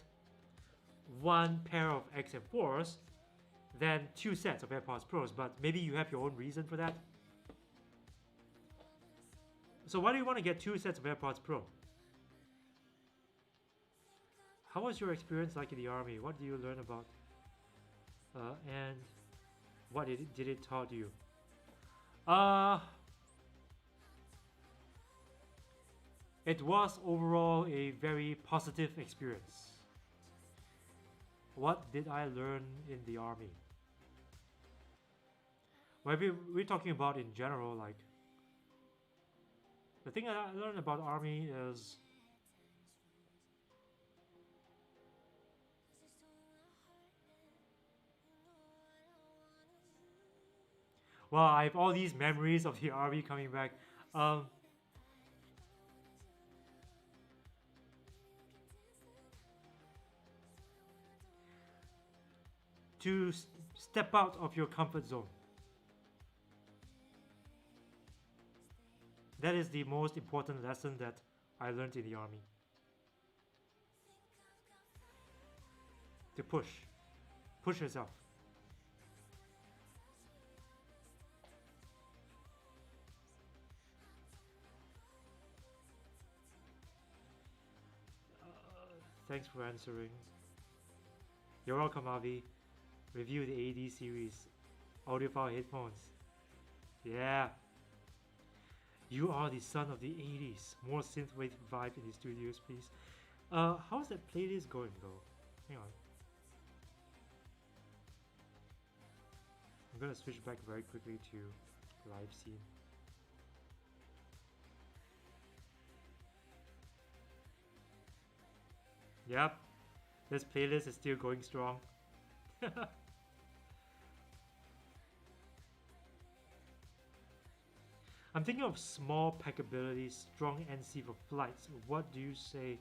A: one pair of XM4s than 2 sets of AirPods Pros, but maybe you have your own reason for that. So why do you want to get 2 sets of AirPods Pro? How was your experience like in the army? What did you learn about? And what did it taught you? It was overall a very positive experience. What did I learn in the army? Well, we're talking about in general, like the thing that I learned about army is well, I have all these memories of the army coming back. To step out of your comfort zone. That is the most important lesson that I learned in the army. To push yourself. Thanks for answering. You're welcome, Avi. Review the AD series. Audiophile headphones. Yeah. You are the son of the 80s. More synthwave vibe in the studios, please. How's that playlist going though? Hang on. I'm gonna switch back very quickly to live scene. Yep. This playlist is still going strong. I'm thinking of small packability, strong NC for flights. What do you say?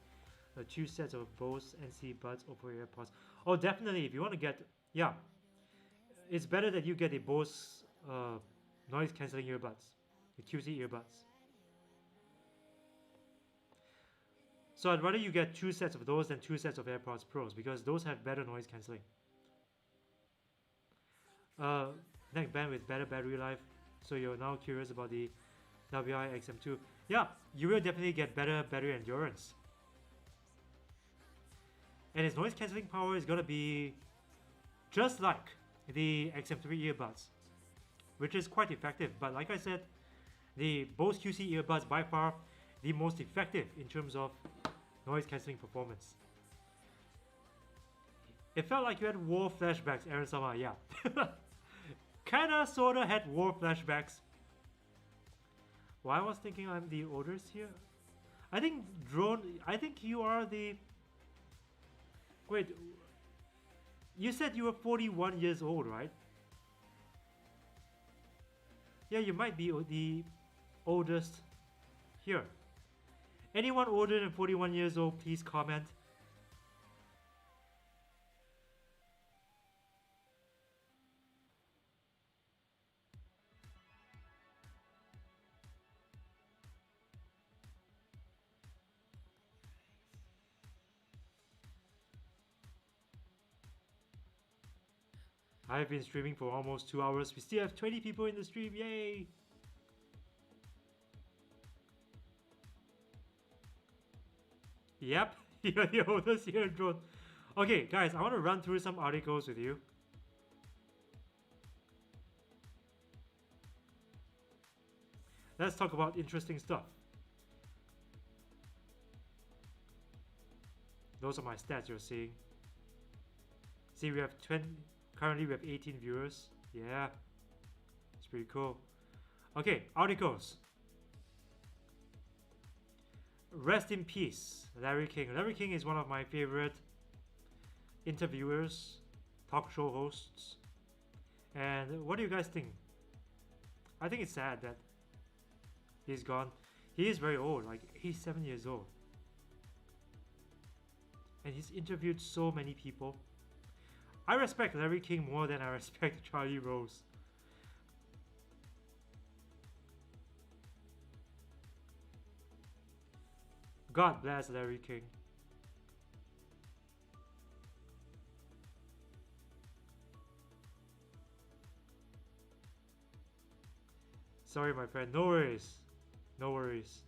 A: 2 sets of Bose NC buds over AirPods. Oh, definitely. If you want to get, yeah, it's better that you get a Bose noise cancelling earbuds, the QC earbuds. So I'd rather you get 2 sets of those than 2 sets of AirPods Pros because those have better noise cancelling. Neck band with better battery life. So you're now curious about the WI XM2. Yeah, you will definitely get better battery endurance. And its noise cancelling power is gonna be just like the XM3 earbuds, which is quite effective. But like I said, the Bose QC earbuds by far the most effective in terms of noise cancelling performance. It felt like you had war flashbacks, Aaron Sama, yeah. Kinda sorta had war flashbacks. Well, I was thinking I'm the oldest here. I think you are the... Wait, you said you were 41 years old, right? Yeah, you might be the oldest here. Anyone older than 41 years old, please comment. I've been streaming for almost 2 hours. We still have 20 people in the stream. Yay! Yep, you're the oldest here, drone. Okay, guys, I want to run through some articles with you. Let's talk about interesting stuff. Those are my stats you're seeing. See, we have 20. Currently, we have 18 viewers. Yeah, it's pretty cool. Okay, articles. Rest in peace, Larry King. Larry King is one of my favorite interviewers, talk show hosts. And what do you guys think? I think it's sad that he's gone. He is very old, like 87 years old. And he's interviewed so many people. I respect Larry King more than I respect Charlie Rose. God bless Larry King. Sorry, my friend. No worries. No worries.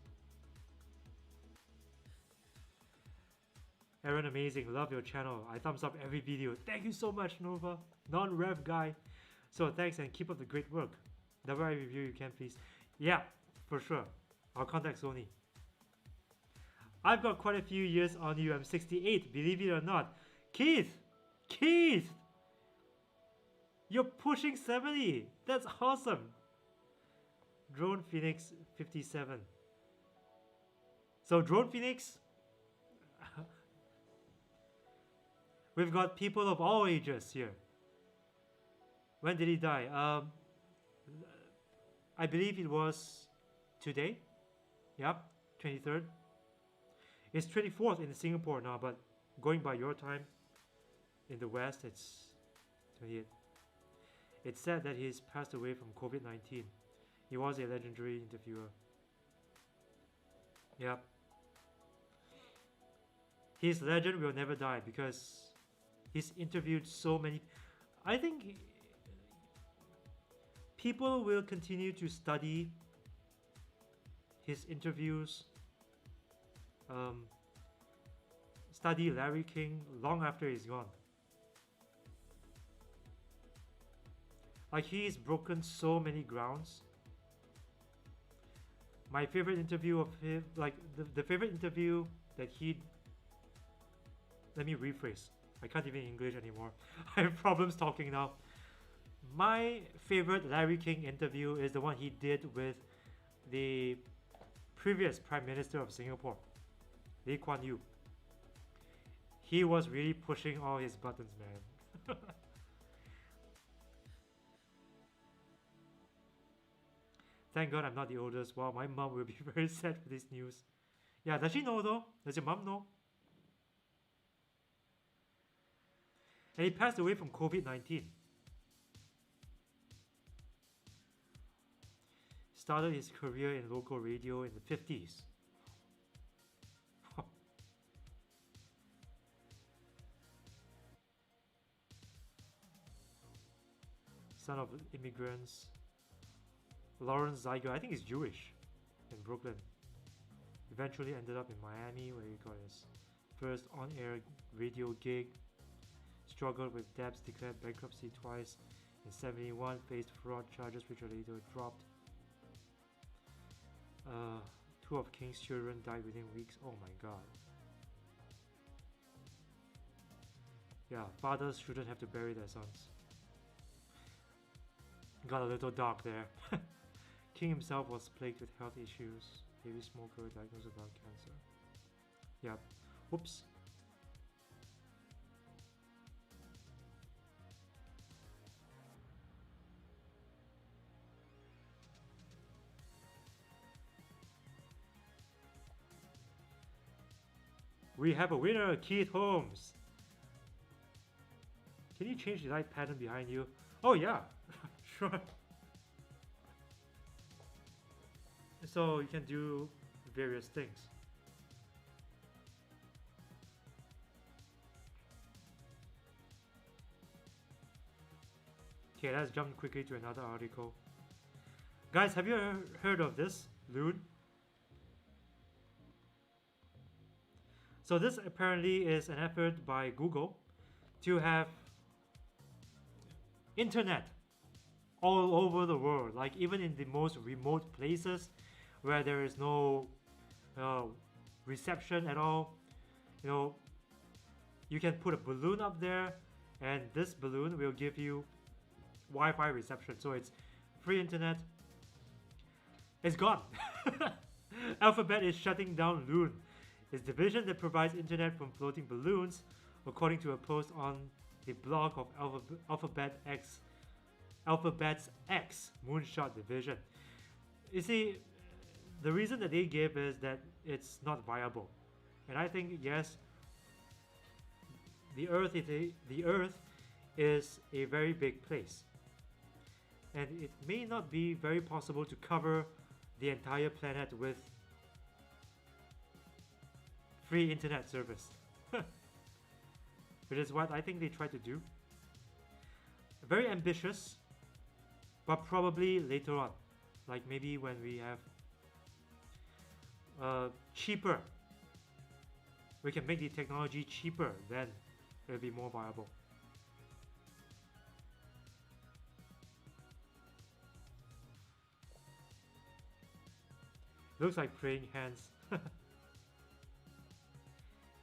A: Aaron, amazing. Love your channel. I thumbs up every video. Thank you so much, Nova. Non-rev guy. So thanks and keep up the great work. Whatever I review you can, please. Yeah, for sure. I'll contact Sony. I've got quite a few years on you. I'm 68, believe it or not. Keith! Keith! You're pushing 70. That's awesome. Drone Phoenix 57. So Drone Phoenix, we've got people of all ages here. When did he die? I believe it was today. Yep, 23rd. It's 24th in Singapore now, but going by your time in the West, it's 28th. It's said that he's passed away from COVID-19. He was a legendary interviewer. Yep. His legend will never die because he's interviewed so many. I think people will continue to study his interviews, study Larry King long after he's gone. Like, he's broken so many grounds. My favorite interview of him, like the favorite interview that he, let me rephrase. I can't even English anymore. I have problems talking now. My favorite Larry King interview is the one he did with the previous Prime Minister of Singapore, Lee Kuan Yew. He was really pushing all his buttons, man. Thank God I'm not the oldest. Wow, my mom will be very sad for this news. Yeah, does she know though? Does your mom know? And he passed away from COVID-19. Started his career in local radio in the 50s. Son of immigrants. Lawrence Zeiger, I think he's Jewish, in Brooklyn. Eventually ended up in Miami where he got his first on-air radio gig. Struggled with debts, declared bankruptcy twice. In 71, faced fraud charges which were later dropped. Two of King's children died within weeks. Oh my god. Yeah, fathers shouldn't have to bury their sons. Got a little dark there. King himself was plagued with health issues. Heavy smoker, diagnosed with lung cancer. Yep. Whoops. We have a winner, Keith Holmes. Can you change the light pattern behind you? Oh yeah, sure. So you can do various things. Okay, let's jump quickly to another article. Guys, have you heard of this, Loon? So this apparently is an effort by Google to have internet all over the world, like even in the most remote places where there is no reception at all. You know, you can put a balloon up there, and this balloon will give you Wi-Fi reception. So it's free internet. It's gone. Alphabet is shutting down Loon, its division that provides internet from floating balloons, according to a post on the blog of Alphabet's X Moonshot division. You see, the reason that they give is that it's not viable, and I think yes, the Earth is a very big place, and it may not be very possible to cover the entire planet with free internet service, which is what I think they try to do. Very ambitious, but probably later on, like maybe when we have cheaper, we can make the technology cheaper, then it'll be more viable. Looks like praying hands.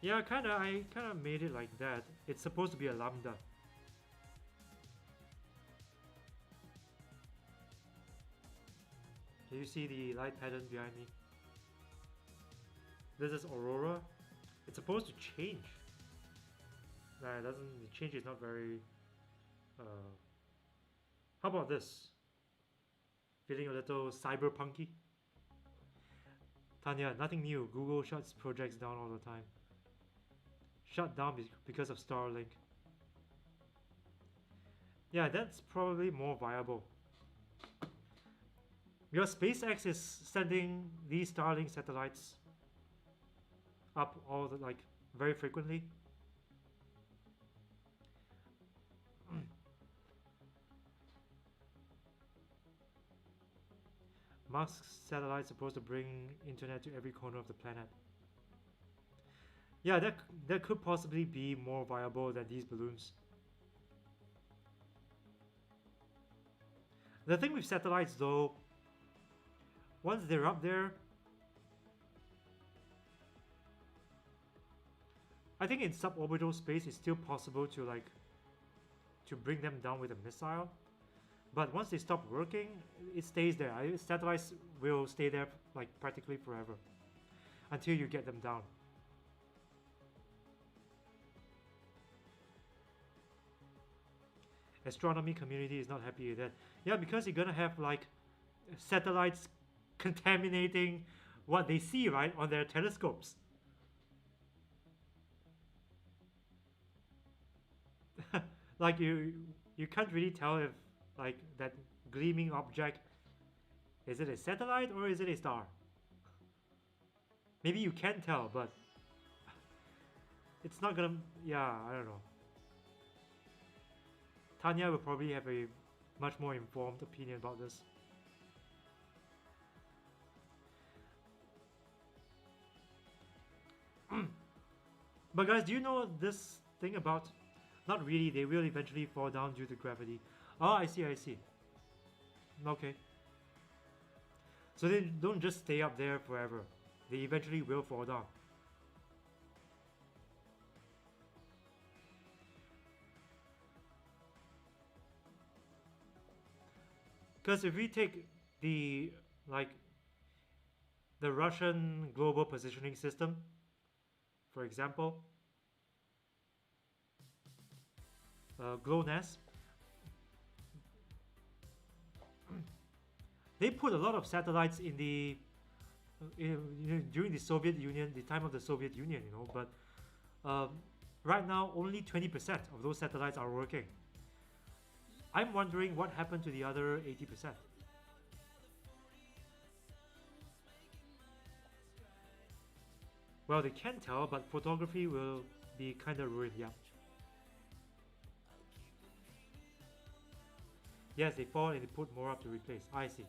A: Yeah, I kinda made it like that. It's supposed to be a lambda. Can you see the light pattern behind me? This is Aurora. It's supposed to change. Nah, it doesn't. The change is not very. How about this? Feeling a little cyberpunky. Tanya, nothing new. Google shuts projects down all the time. Shut down because of Starlink. Yeah, that's probably more viable. Because SpaceX is sending these Starlink satellites up all the very frequently. Musk's satellite supposed to bring internet to every corner of the planet. Yeah, that could possibly be more viable than these balloons. The thing with satellites though, once they're up there, I think in suborbital space it's still possible to to bring them down with a missile. But once they stop working, it stays there. Satellites will stay there practically forever until you get them down. Astronomy community is not happy with that. Yeah, because you're gonna have satellites contaminating what they see, right, on their telescopes. You can't really tell if that gleaming object, is it a satellite or is it a star? Maybe you can tell, but it's not gonna. Yeah, I don't know. Tanya will probably have a much more informed opinion about this. But guys, do you know this thing about, not really, they will eventually fall down due to gravity. Oh, I see. Okay. So they don't just stay up there forever. They eventually will fall down. Because if we take the Russian global positioning system, for example, GLONASS, they put a lot of satellites in the during the Soviet Union, the time of the Soviet Union, but right now only 20% of those satellites are working. I'm wondering what happened to the other 80%. Well, they can tell, but photography will be kind of ruined, yeah. Yes, they fall and they put more up to replace. I see.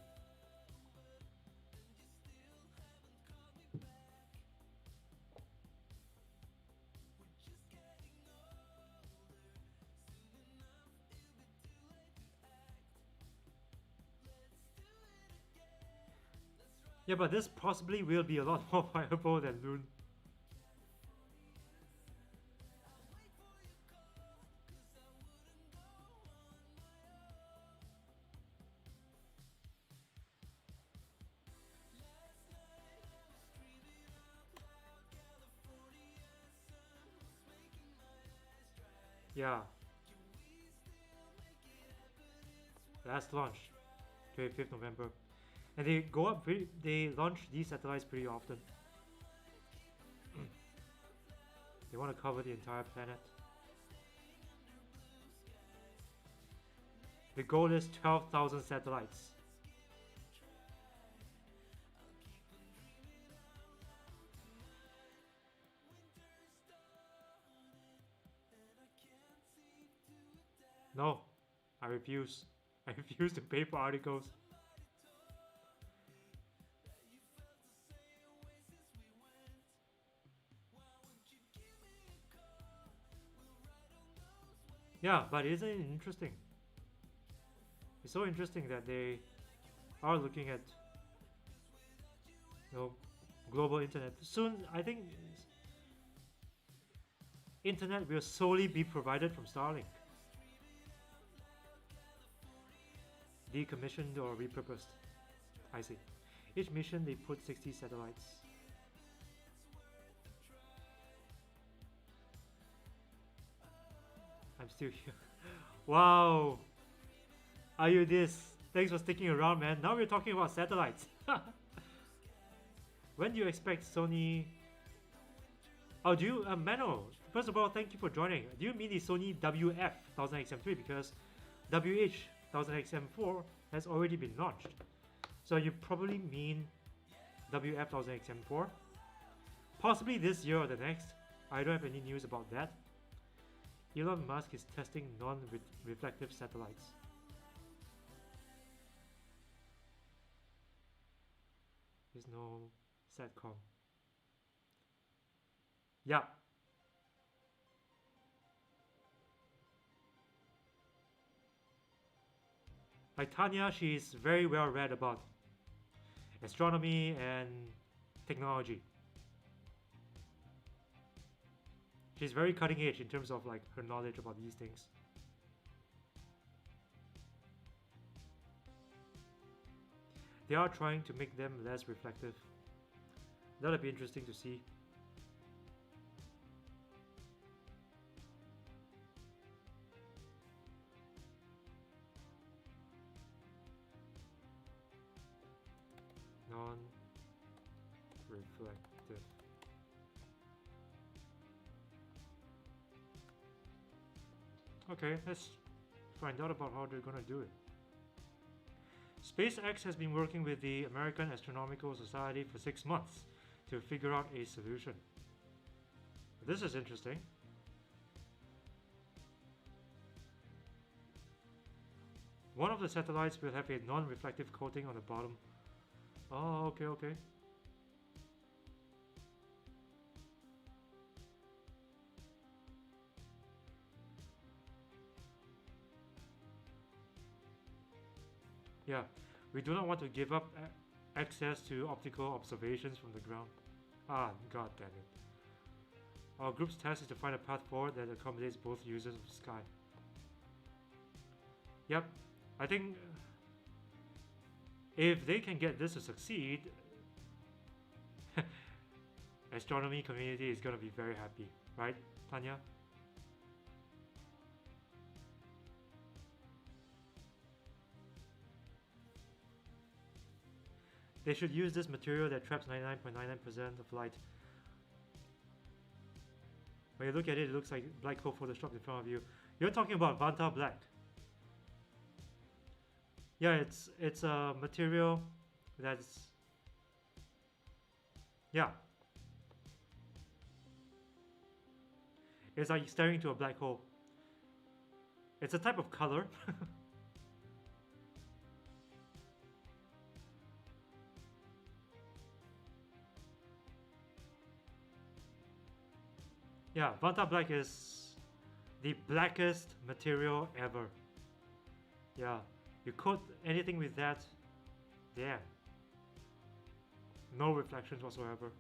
A: Yeah, but this possibly will be a lot more viable than Loon. Yeah, last launch, 25th November. And they go up they launch these satellites pretty often. They want to cover the entire planet. The goal is 12,000 satellites. No, I refuse. I refuse to pay for articles. Yeah, but isn't it interesting? It's so interesting that they are looking at, you know, global internet. Soon, I think internet will solely be provided from Starlink. Decommissioned or repurposed. I see. Each mission they put 60 satellites. I'm still here. Wow! Are you this? Thanks for sticking around, man. Now we're talking about satellites. When do you expect Sony... Oh, do you... Mano, first of all, thank you for joining. Do you mean the Sony WF-1000XM3? Because WH-1000XM4 has already been launched. So you probably mean WF-1000XM4. Possibly this year or the next. I don't have any news about that. Elon Musk is testing non-reflective satellites. There's no SATCOM. Yeah. Like Tanya, she's very well read about astronomy and technology. She's very cutting edge in terms of like her knowledge about these things. They are trying to make them less reflective. That'll be interesting to see. Non-reflective. Okay, let's find out about how they're gonna do it. Spacex has been working with the American Astronomical Society for 6 months to figure out a solution. This is interesting. One of the satellites will have a non-reflective coating on the bottom. Oh, okay, okay. Yeah, we do not want to give up access to optical observations from the ground. Ah, god damn it. Our group's task is to find a path forward that accommodates both users of the sky. Yep, I think if they can get this to succeed, astronomy community is gonna be very happy, right, Tanya? They should use this material that traps 99.99% of light. When you look at it, it looks like black hole photoshopped in front of you. You're talking about Vanta Black. Yeah, it's a material that's... Yeah. It's like staring into a black hole. It's a type of color. Yeah, Vanta Black is the blackest material ever. Yeah, you coat anything with that, damn. No reflections whatsoever.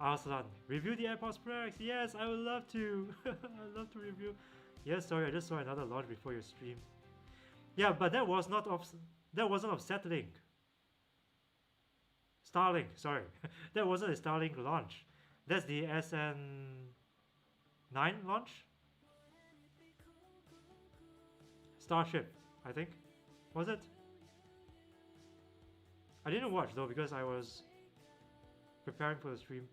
A: Arslan, review the AirPods Max. Yes, I would love to. I'd love to review. Yes, sorry, I just saw another launch before your stream. Yeah, but that wasn't of Starlink. Starlink, sorry. That wasn't a Starlink launch. That's the SN9 launch? Starship, I think. Was it? I didn't watch though because I was preparing for the stream.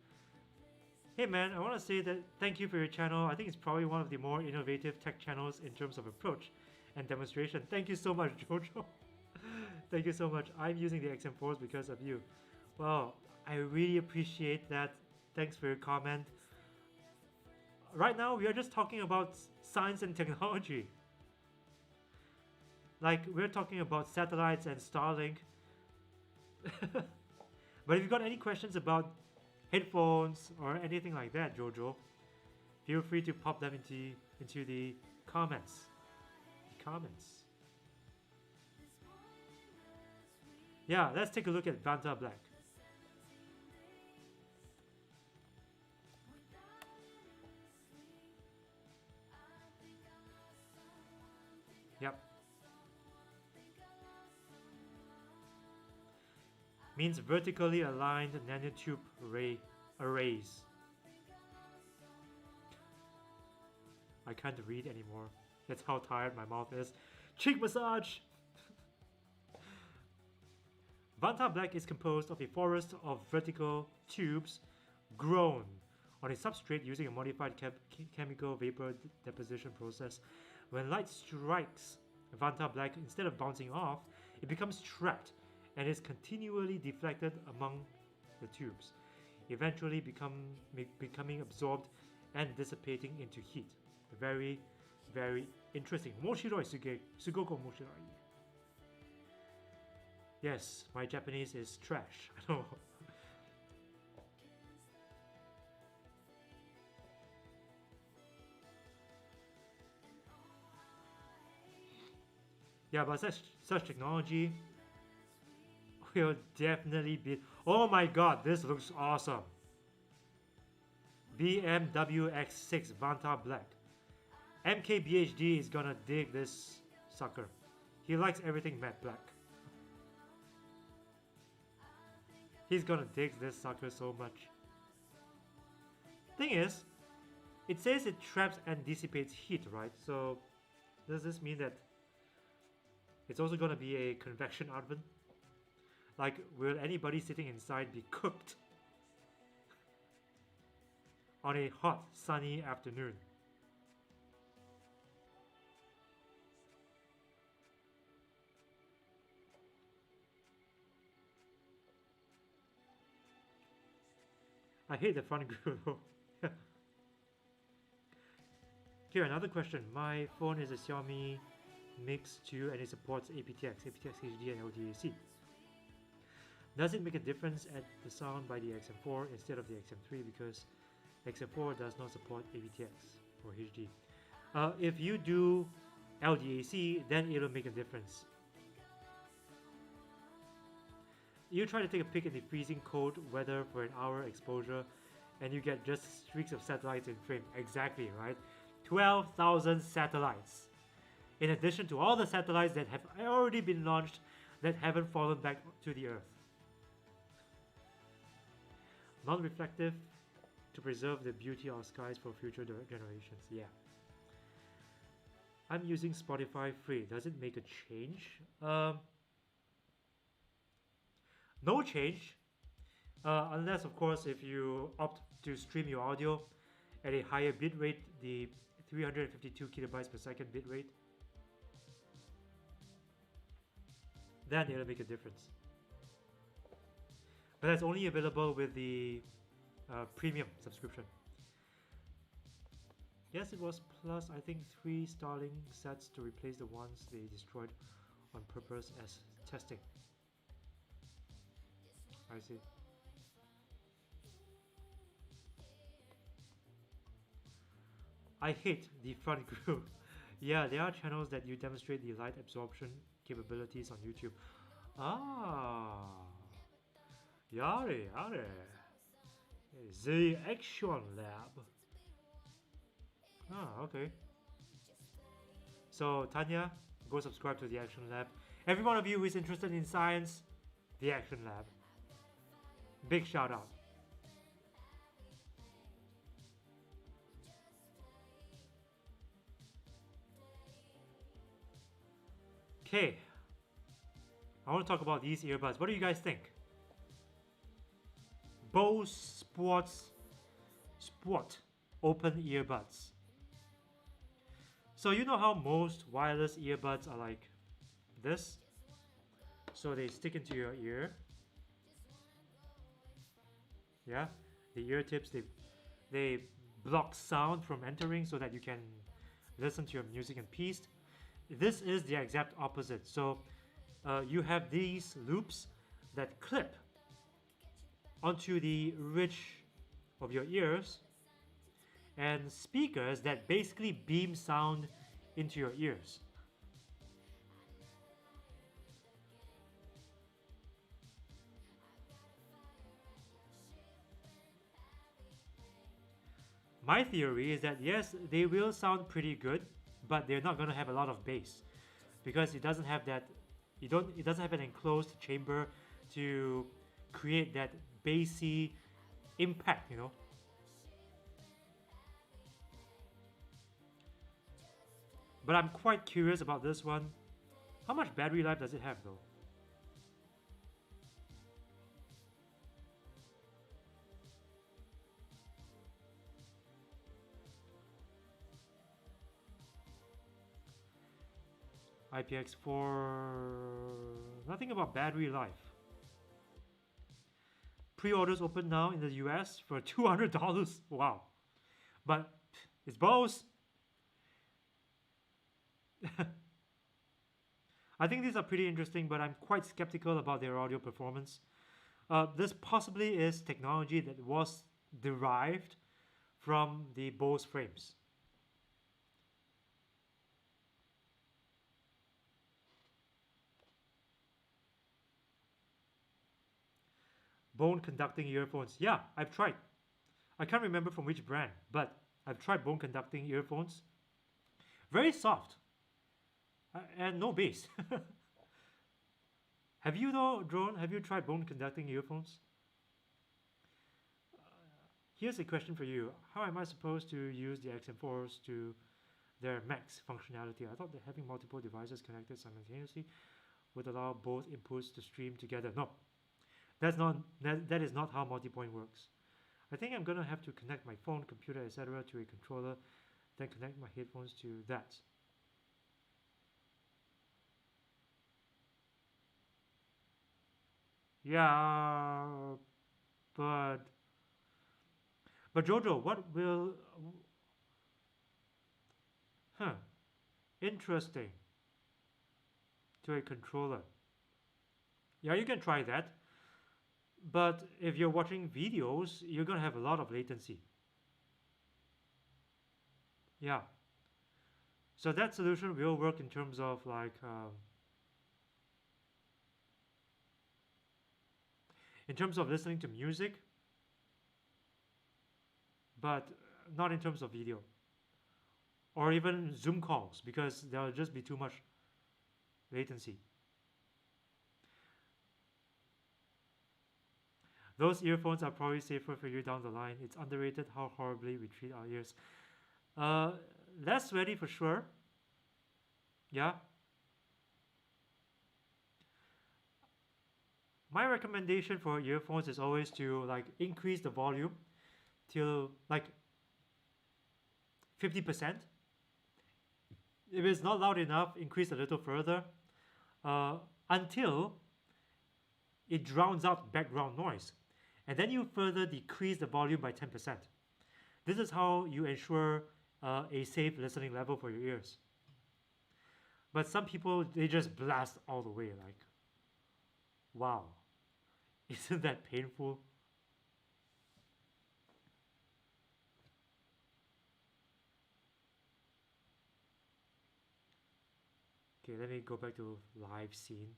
A: Hey man, I want to say that thank you for your channel. I think it's probably one of the more innovative tech channels in terms of approach and demonstration. Thank you so much, Jojo. Thank you so much. I'm using the XM4s because of you. Well, I really appreciate that. Thanks for your comment. Right now, we are just talking about science and technology. Like, we're talking about satellites and Starlink. But if you've got any questions about headphones or anything like that, Jojo, feel free to pop them into the comments. Yeah, let's take a look at Vanta Black. Yep. Means vertically aligned nanotube arrays. I can't read anymore. That's how tired my mouth is. Cheek massage! Vanta Black is composed of a forest of vertical tubes grown on a substrate using a modified chemical vapor deposition process. When light strikes Vanta Black, instead of bouncing off, it becomes trapped and is continually deflected among the tubes, eventually becoming absorbed and dissipating into heat. Very, very interesting. Moshiroi sugoko moshiroi. Yes, my Japanese is trash. I know. Yeah, but such technology will definitely be. Oh my god, this looks awesome. BMW X6 Vanta Black. MKBHD is gonna dig this sucker. He likes everything matte black. He's gonna dig this sucker so much. Thing is, it says it traps and dissipates heat, right? So does this mean that it's also gonna be a convection oven? Like, will anybody sitting inside be cooked on a hot, sunny afternoon? I hate the front grill though. Here, another question. My phone is a Xiaomi Mix 2 and it supports aptX HD and LDAC. Does it make a difference at the sound by the XM4 instead of the XM3 because XM4 does not support aptX or HD? If you do LDAC, then it'll make a difference. You try to take a peek at the freezing cold weather for an hour exposure and you get just streaks of satellites in frame. Exactly, right? 12,000 satellites. In addition to all the satellites that have already been launched that haven't fallen back to the Earth. Non-reflective to preserve the beauty of skies for future generations. Yeah. I'm using Spotify free. Does it make a change? No change, unless of course if you opt to stream your audio at a higher bitrate, the 352 kilobytes per second bitrate, then it'll make a difference. But that's only available with the premium subscription. Yes, it was plus I think 3 Starlink sets to replace the ones they destroyed on purpose as testing. I see. I hate the front grill. Yeah, there are channels that you demonstrate the light absorption capabilities on YouTube. Ah, yare yare. The Action Lab. Ah, okay. So Tanya, go subscribe to the Action Lab. Every one of you who is interested in science, the Action Lab. Big shout out. Okay, I want to talk about these earbuds. What do you guys think? Bose Sport Open Earbuds. So you know how most wireless earbuds are like this? So they stick into your ear. Yeah, the ear tips, they block sound from entering so that you can listen to your music in peace. This is the exact opposite. So you have these loops that clip onto the ridge of your ears and speakers that basically beam sound into your ears. My theory is that yes, they will sound pretty good, but they're not going to have a lot of bass because it doesn't have that. It doesn't have an enclosed chamber to create that bassy impact. You know. But I'm quite curious about this one. How much battery life does it have though? IPX4, nothing about battery life. Pre-orders open now in the US for $200. Wow. But it's Bose. I think these are pretty interesting, but I'm quite skeptical about their audio performance. This possibly is technology that was derived from the Bose frames. Bone conducting earphones. Yeah, I've tried. I can't remember from which brand, but I've tried bone conducting earphones. Very soft. And no bass. Have you though, Drone? Have you tried bone conducting earphones? Here's a question for you. How am I supposed to use the XM4s to their max functionality? I thought that having multiple devices connected simultaneously would allow both inputs to stream together. No, that is not how multipoint works. I think I'm gonna have to connect my phone, computer, etc. to a controller, then connect my headphones to that. Yeah, but Jojo, what will? Huh? Interesting. To a controller. Yeah, you can try that. But if you're watching videos, you're gonna have a lot of latency. Yeah. So that solution will work in terms of like in terms of listening to music, but not in terms of video or even Zoom calls because there'll just be too much latency. Those earphones are probably safer for you down the line. It's underrated how horribly we treat our ears. Less ready for sure. Yeah. My recommendation for earphones is always to like increase the volume till like 50%. If it's not loud enough, increase a little further until it drowns out background noise. And then you further decrease the volume by 10%. This is how you ensure a safe listening level for your ears. But some people, they just blast all the way, like, wow, isn't that painful? Okay, let me go back to live scene.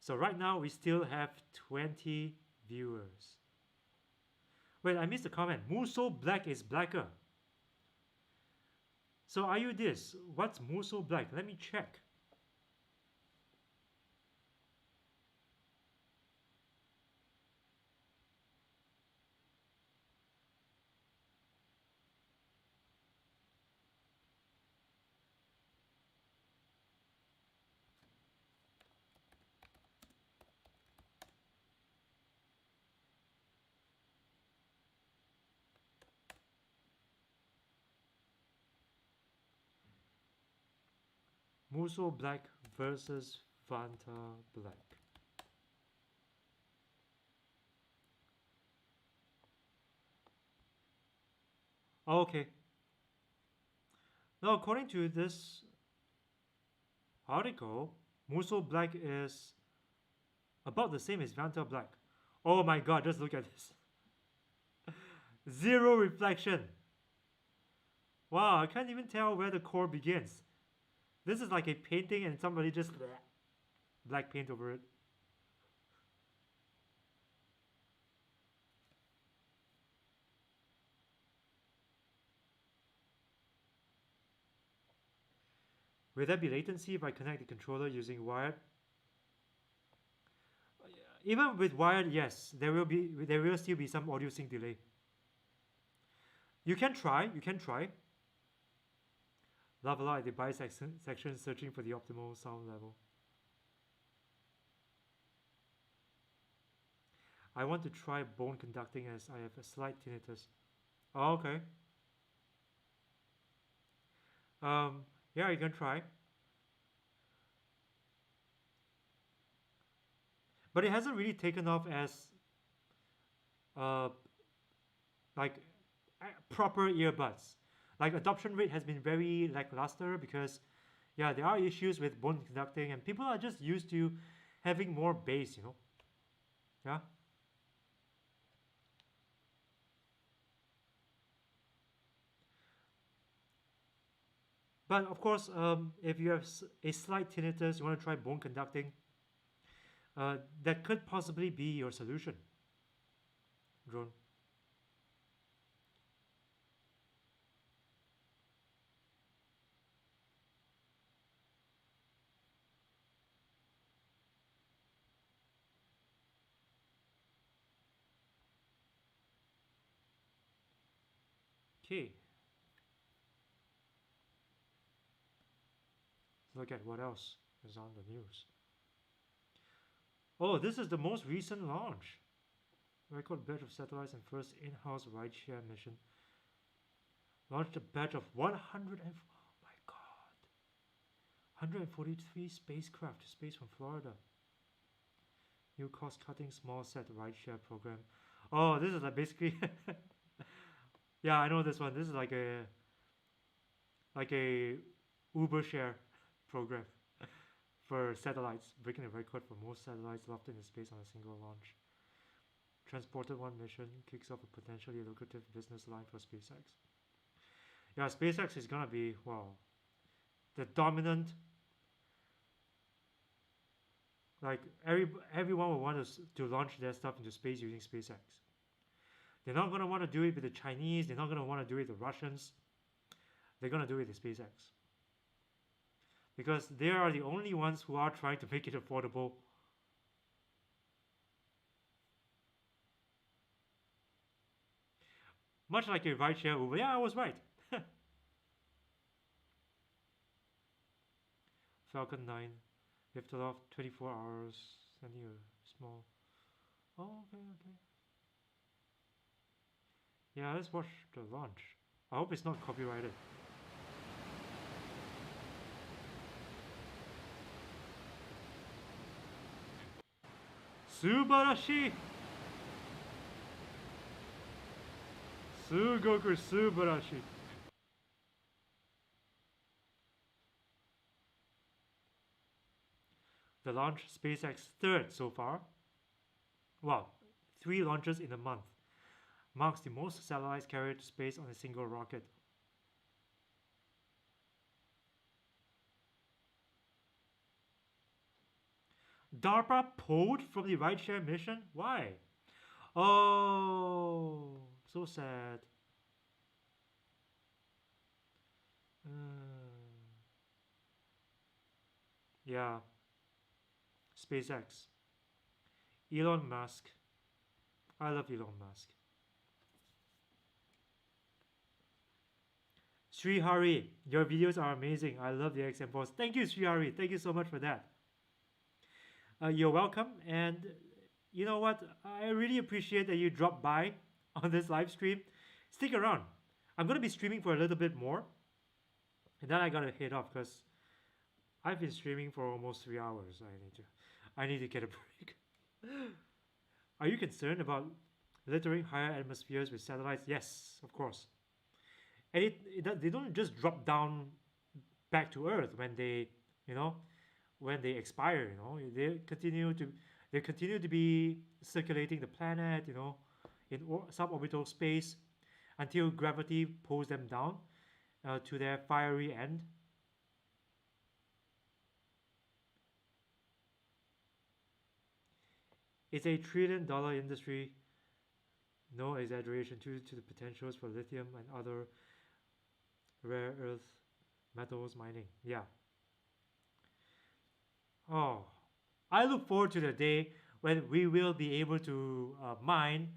A: So right now we still have 20 viewers. Wait, I missed a comment. Muso Black is blacker. So are you this? What's Muso Black? Let me check. Muso Black versus Vanta Black. Okay. Now, according to this article, Muso Black is about the same as Vanta Black. Oh my god, just look at this. Zero reflection. Wow, I can't even tell where the core begins. This is like a painting and somebody just black paint over it. Will there be latency if I connect the controller using wired? Even with wired, yes, there will still be some audio sync delay. You can try. Love at the buy section searching for the optimal sound level. I want to try bone conducting as I have a slight tinnitus. Oh, okay. Yeah, you can try. But it hasn't really taken off as like proper earbuds. Like adoption rate has been very lackluster because yeah, there are issues with bone conducting and people are just used to having more bass, you know. Yeah. But of course, if you have a slight tinnitus, you want to try bone conducting, that could possibly be your solution, Drone. Okay. Look at what else is on the news. Oh, this is the most recent launch. Record batch of satellites and first in-house rideshare mission. Launched a batch of 100 and oh my god, 143 spacecraft to space from Florida. New cost-cutting small set rideshare program. Oh, this is like basically yeah, I know this one. This is like a Uber share program for satellites, breaking the record for most satellites lofted into space on a single launch. Transported one mission kicks off a potentially lucrative business line for SpaceX. Yeah, SpaceX is gonna be wow, the dominant. Like everyone will want to launch their stuff into space using SpaceX. They're not gonna want to do it with the Chinese. They're not gonna want to do it with the Russians. They're gonna do it with SpaceX because they are the only ones who are trying to make it affordable. Much like a rideshare Uber. Yeah, I was right. Falcon 9 lifted off 24 hours, sending a small. Oh, okay. Yeah, let's watch the launch. I hope it's not copyrighted. Subarashi! Sugoku subarashi! The launch, SpaceX third so far. Wow, 3 launches in a month. marks the most satellites carried to space on a single rocket. DARPA pulled from the rideshare mission? Why? Oh, so sad. Yeah, SpaceX. Elon Musk. I love Elon Musk. Sri Hari, your videos are amazing. I love the XM4s. Thank you, Sri Hari. Thank you so much for that. You're welcome. And you know what? I really appreciate that you dropped by on this live stream. Stick around. I'm going to be streaming for a little bit more. And then I got to head off because I've been streaming for almost 3 hours. I need to get a break. Are you concerned about littering higher atmospheres with satellites? Yes, of course. And they don't just drop down back to Earth when they, you know, when they expire. You know, they continue to be circulating the planet. You know, in suborbital space until gravity pulls them down to their fiery end. It's a $1 trillion industry, no exaggeration, due to the potentials for lithium and other rare earth metals mining. Yeah. Oh, I look forward to the day when we will be able to mine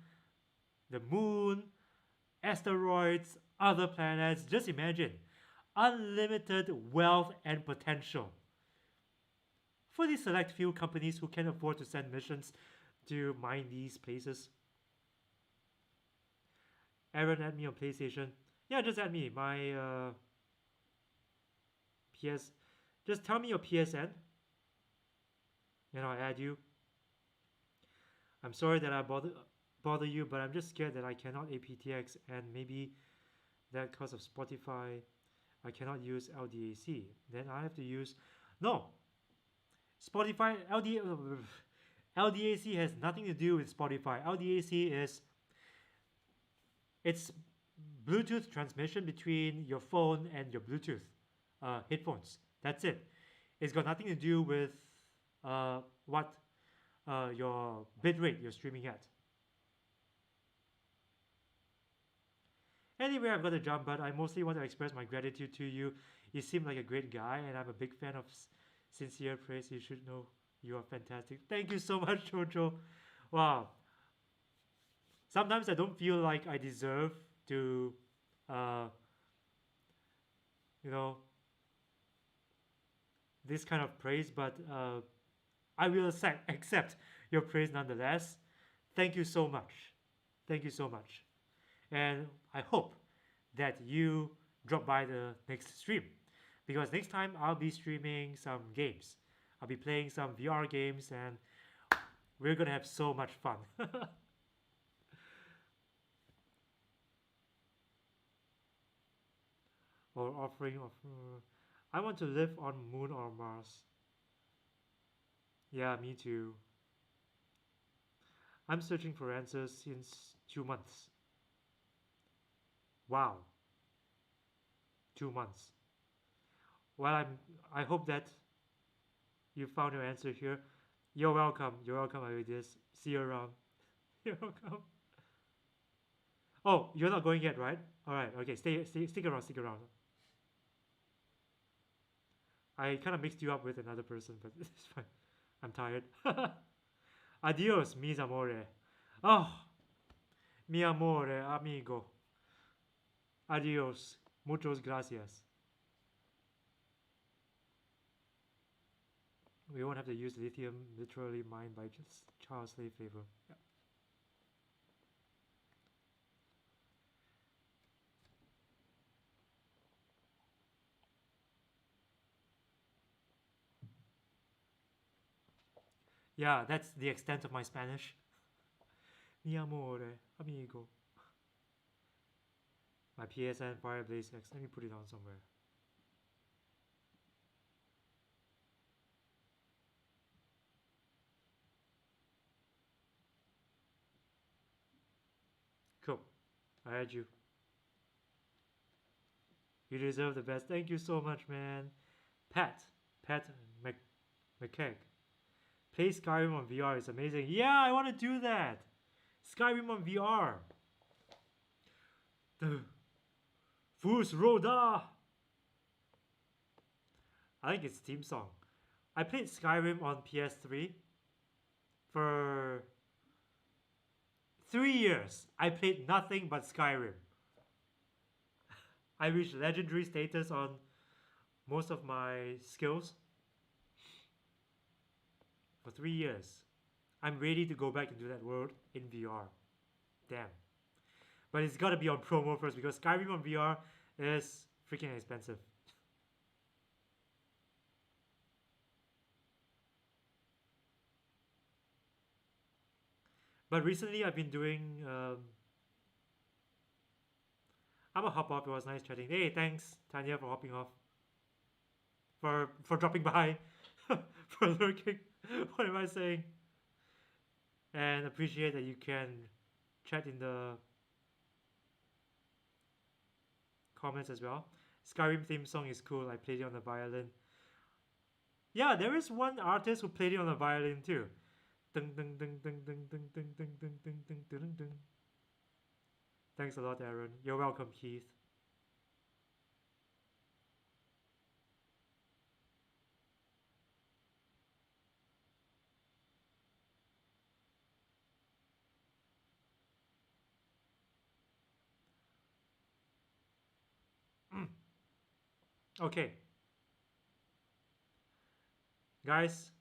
A: the moon, asteroids, other planets. Just imagine unlimited wealth and potential. For the select few companies who can afford to send missions to mine these places. Aaron, add me on PlayStation. Yeah, just add me. My PS. Just tell me your PSN. And I'll add you. I'm sorry that I bother you, but I'm just scared that I cannot aptX, and maybe that because of Spotify, I cannot use LDAC. Then I have to use no. Spotify LDAC has nothing to do with Spotify. LDAC is it's Bluetooth transmission between your phone and your Bluetooth headphones. That's it. It's got nothing to do with what your bitrate you're streaming at. Anyway, I've got to jump, but I mostly want to express my gratitude to you. You seem like a great guy, and I'm a big fan of sincere praise. You should know you are fantastic. Thank you so much, Jojo. Wow. Sometimes I don't feel like I deserve to, uh, you know, this kind of praise, but I will accept your praise nonetheless. Thank you so much. Thank you so much. And I hope that you drop by the next stream, because next time I'll be streaming some games. I'll be playing some VR games, and we're gonna have so much fun. Or offering of I want to live on Moon or Mars. Yeah, me too. I'm searching for answers since 2 months. Wow, 2 months. Well, I hope that you found your answer here. You're welcome. You're welcome, Aridius. See you around. You're welcome. Oh, you're not going yet, right? All right. Okay. Stick around. Stick around. I kind of mixed you up with another person, but it's fine. I'm tired. Adios, mis amore. Oh, mi amore, amigo. Adios. Muchos gracias. We won't have to use lithium literally mined by just child slave labor. Yeah. Yeah, that's the extent of my Spanish. Mi amore, amigo. My PSN Fireblaze X. Let me put it on somewhere. Cool. I had you. You deserve the best. Thank you so much, man. Pat McKeg. Play Skyrim on VR is amazing. Yeah, I want to do that. Skyrim on VR. The Fus Roda. I like its theme song. I played Skyrim on PS3 for 3 years. I played nothing but Skyrim. I reached legendary status on most of my skills for 3 years. I'm ready to go back into that world in VR. Damn. But it's gotta be on promo first because Skyrim on VR is freaking expensive. But recently I've been doing I'm gonna hop off. It was nice chatting. Hey, thanks Tanya for hopping off. For dropping by. For lurking. What am I saying? And appreciate that you can chat in the comments as well. Skyrim theme song is cool. I played it on the violin. Yeah, there is one artist who played it on the violin too. Ding, ding, ding, ding, ding, ding, ding, ding, ding, ding, ding, ding, ding. Thanks a lot, Aaron. You're welcome, Keith. Okay. Guys,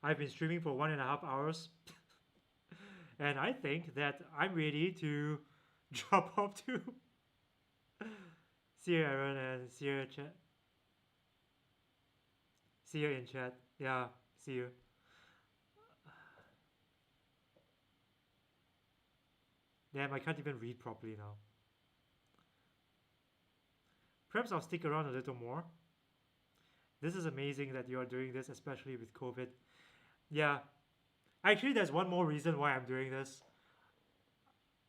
A: I've been streaming for 1.5 hours. And I think that I'm ready to drop off too. See you, Aaron, and see you, chat. See you in chat. Yeah, see you. Damn, I can't even read properly now. Perhaps I'll stick around a little more. This is amazing that you are doing this, especially with COVID. Yeah. Actually, there's one more reason why I'm doing this.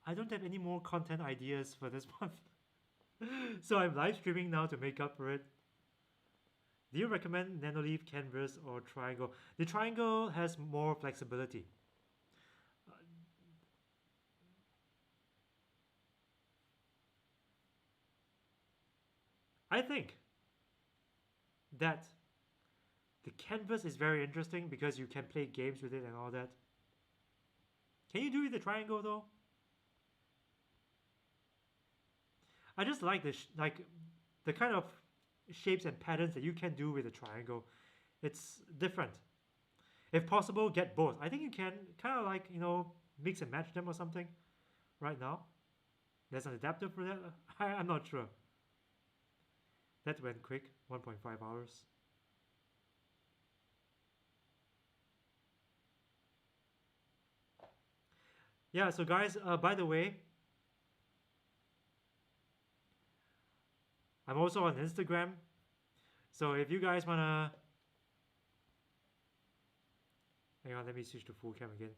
A: I don't have any more content ideas for this month. So I'm live streaming now to make up for it. Do you recommend Nanoleaf, Canvas, or Triangle? The Triangle has more flexibility. I think that the Canvas is very interesting because you can play games with it and all that. Can you do it with the Triangle though? I just like the kind of shapes and patterns that you can do with a triangle. It's different. If possible, get both. I think you can kind of like, mix and match them or something right now. There's an adapter for that. I'm not sure. That went quick, 1.5 hours. Yeah, so guys, by the way, I'm also on Instagram. So if you guys wanna, hang on, let me switch to full cam again.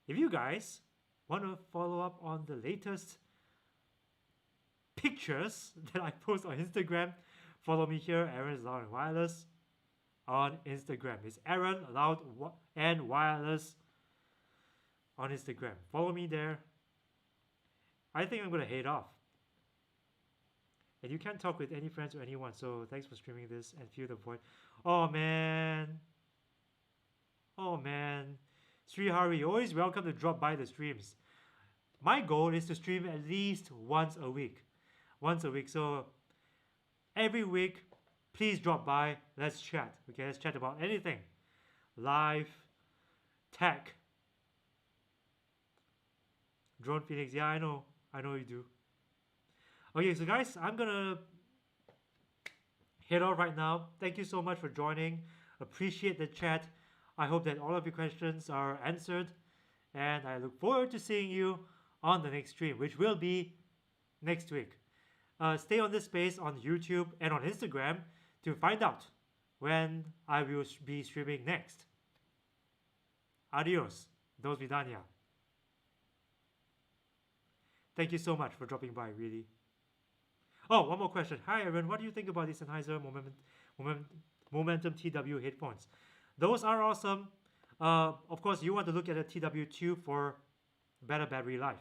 A: If you guys wanna follow up on the latest pictures that I post on Instagram, follow me here, Aaron's Loud and Wireless on Instagram. It's Aaron Loud and Wireless on Instagram. Follow me there. I think I'm gonna head off. And you can't talk with any friends or anyone, so thanks for streaming this and feel the void. Oh man. Oh man. Sri Hari, you're always welcome to drop by the streams. My goal is to stream at least once a week. Once a week. So every week, please drop by. Let's chat. Okay, let's chat about anything. Live, tech. Drone Phoenix, yeah, I know you do. Okay, so guys, I'm gonna head off right now. Thank you so much for joining. Appreciate the chat. I hope that all of your questions are answered. And I look forward to seeing you on the next stream, which will be next week. Stay on this space on YouTube and on Instagram to find out when I will be streaming next. Adios. Those Vidania. Thank you so much for dropping by, really. Oh, one more question. Hi, Aaron. What do you think about the Sennheiser Momentum TW headphones? Those are awesome. Of course, you want to look at a TW2 for better battery life.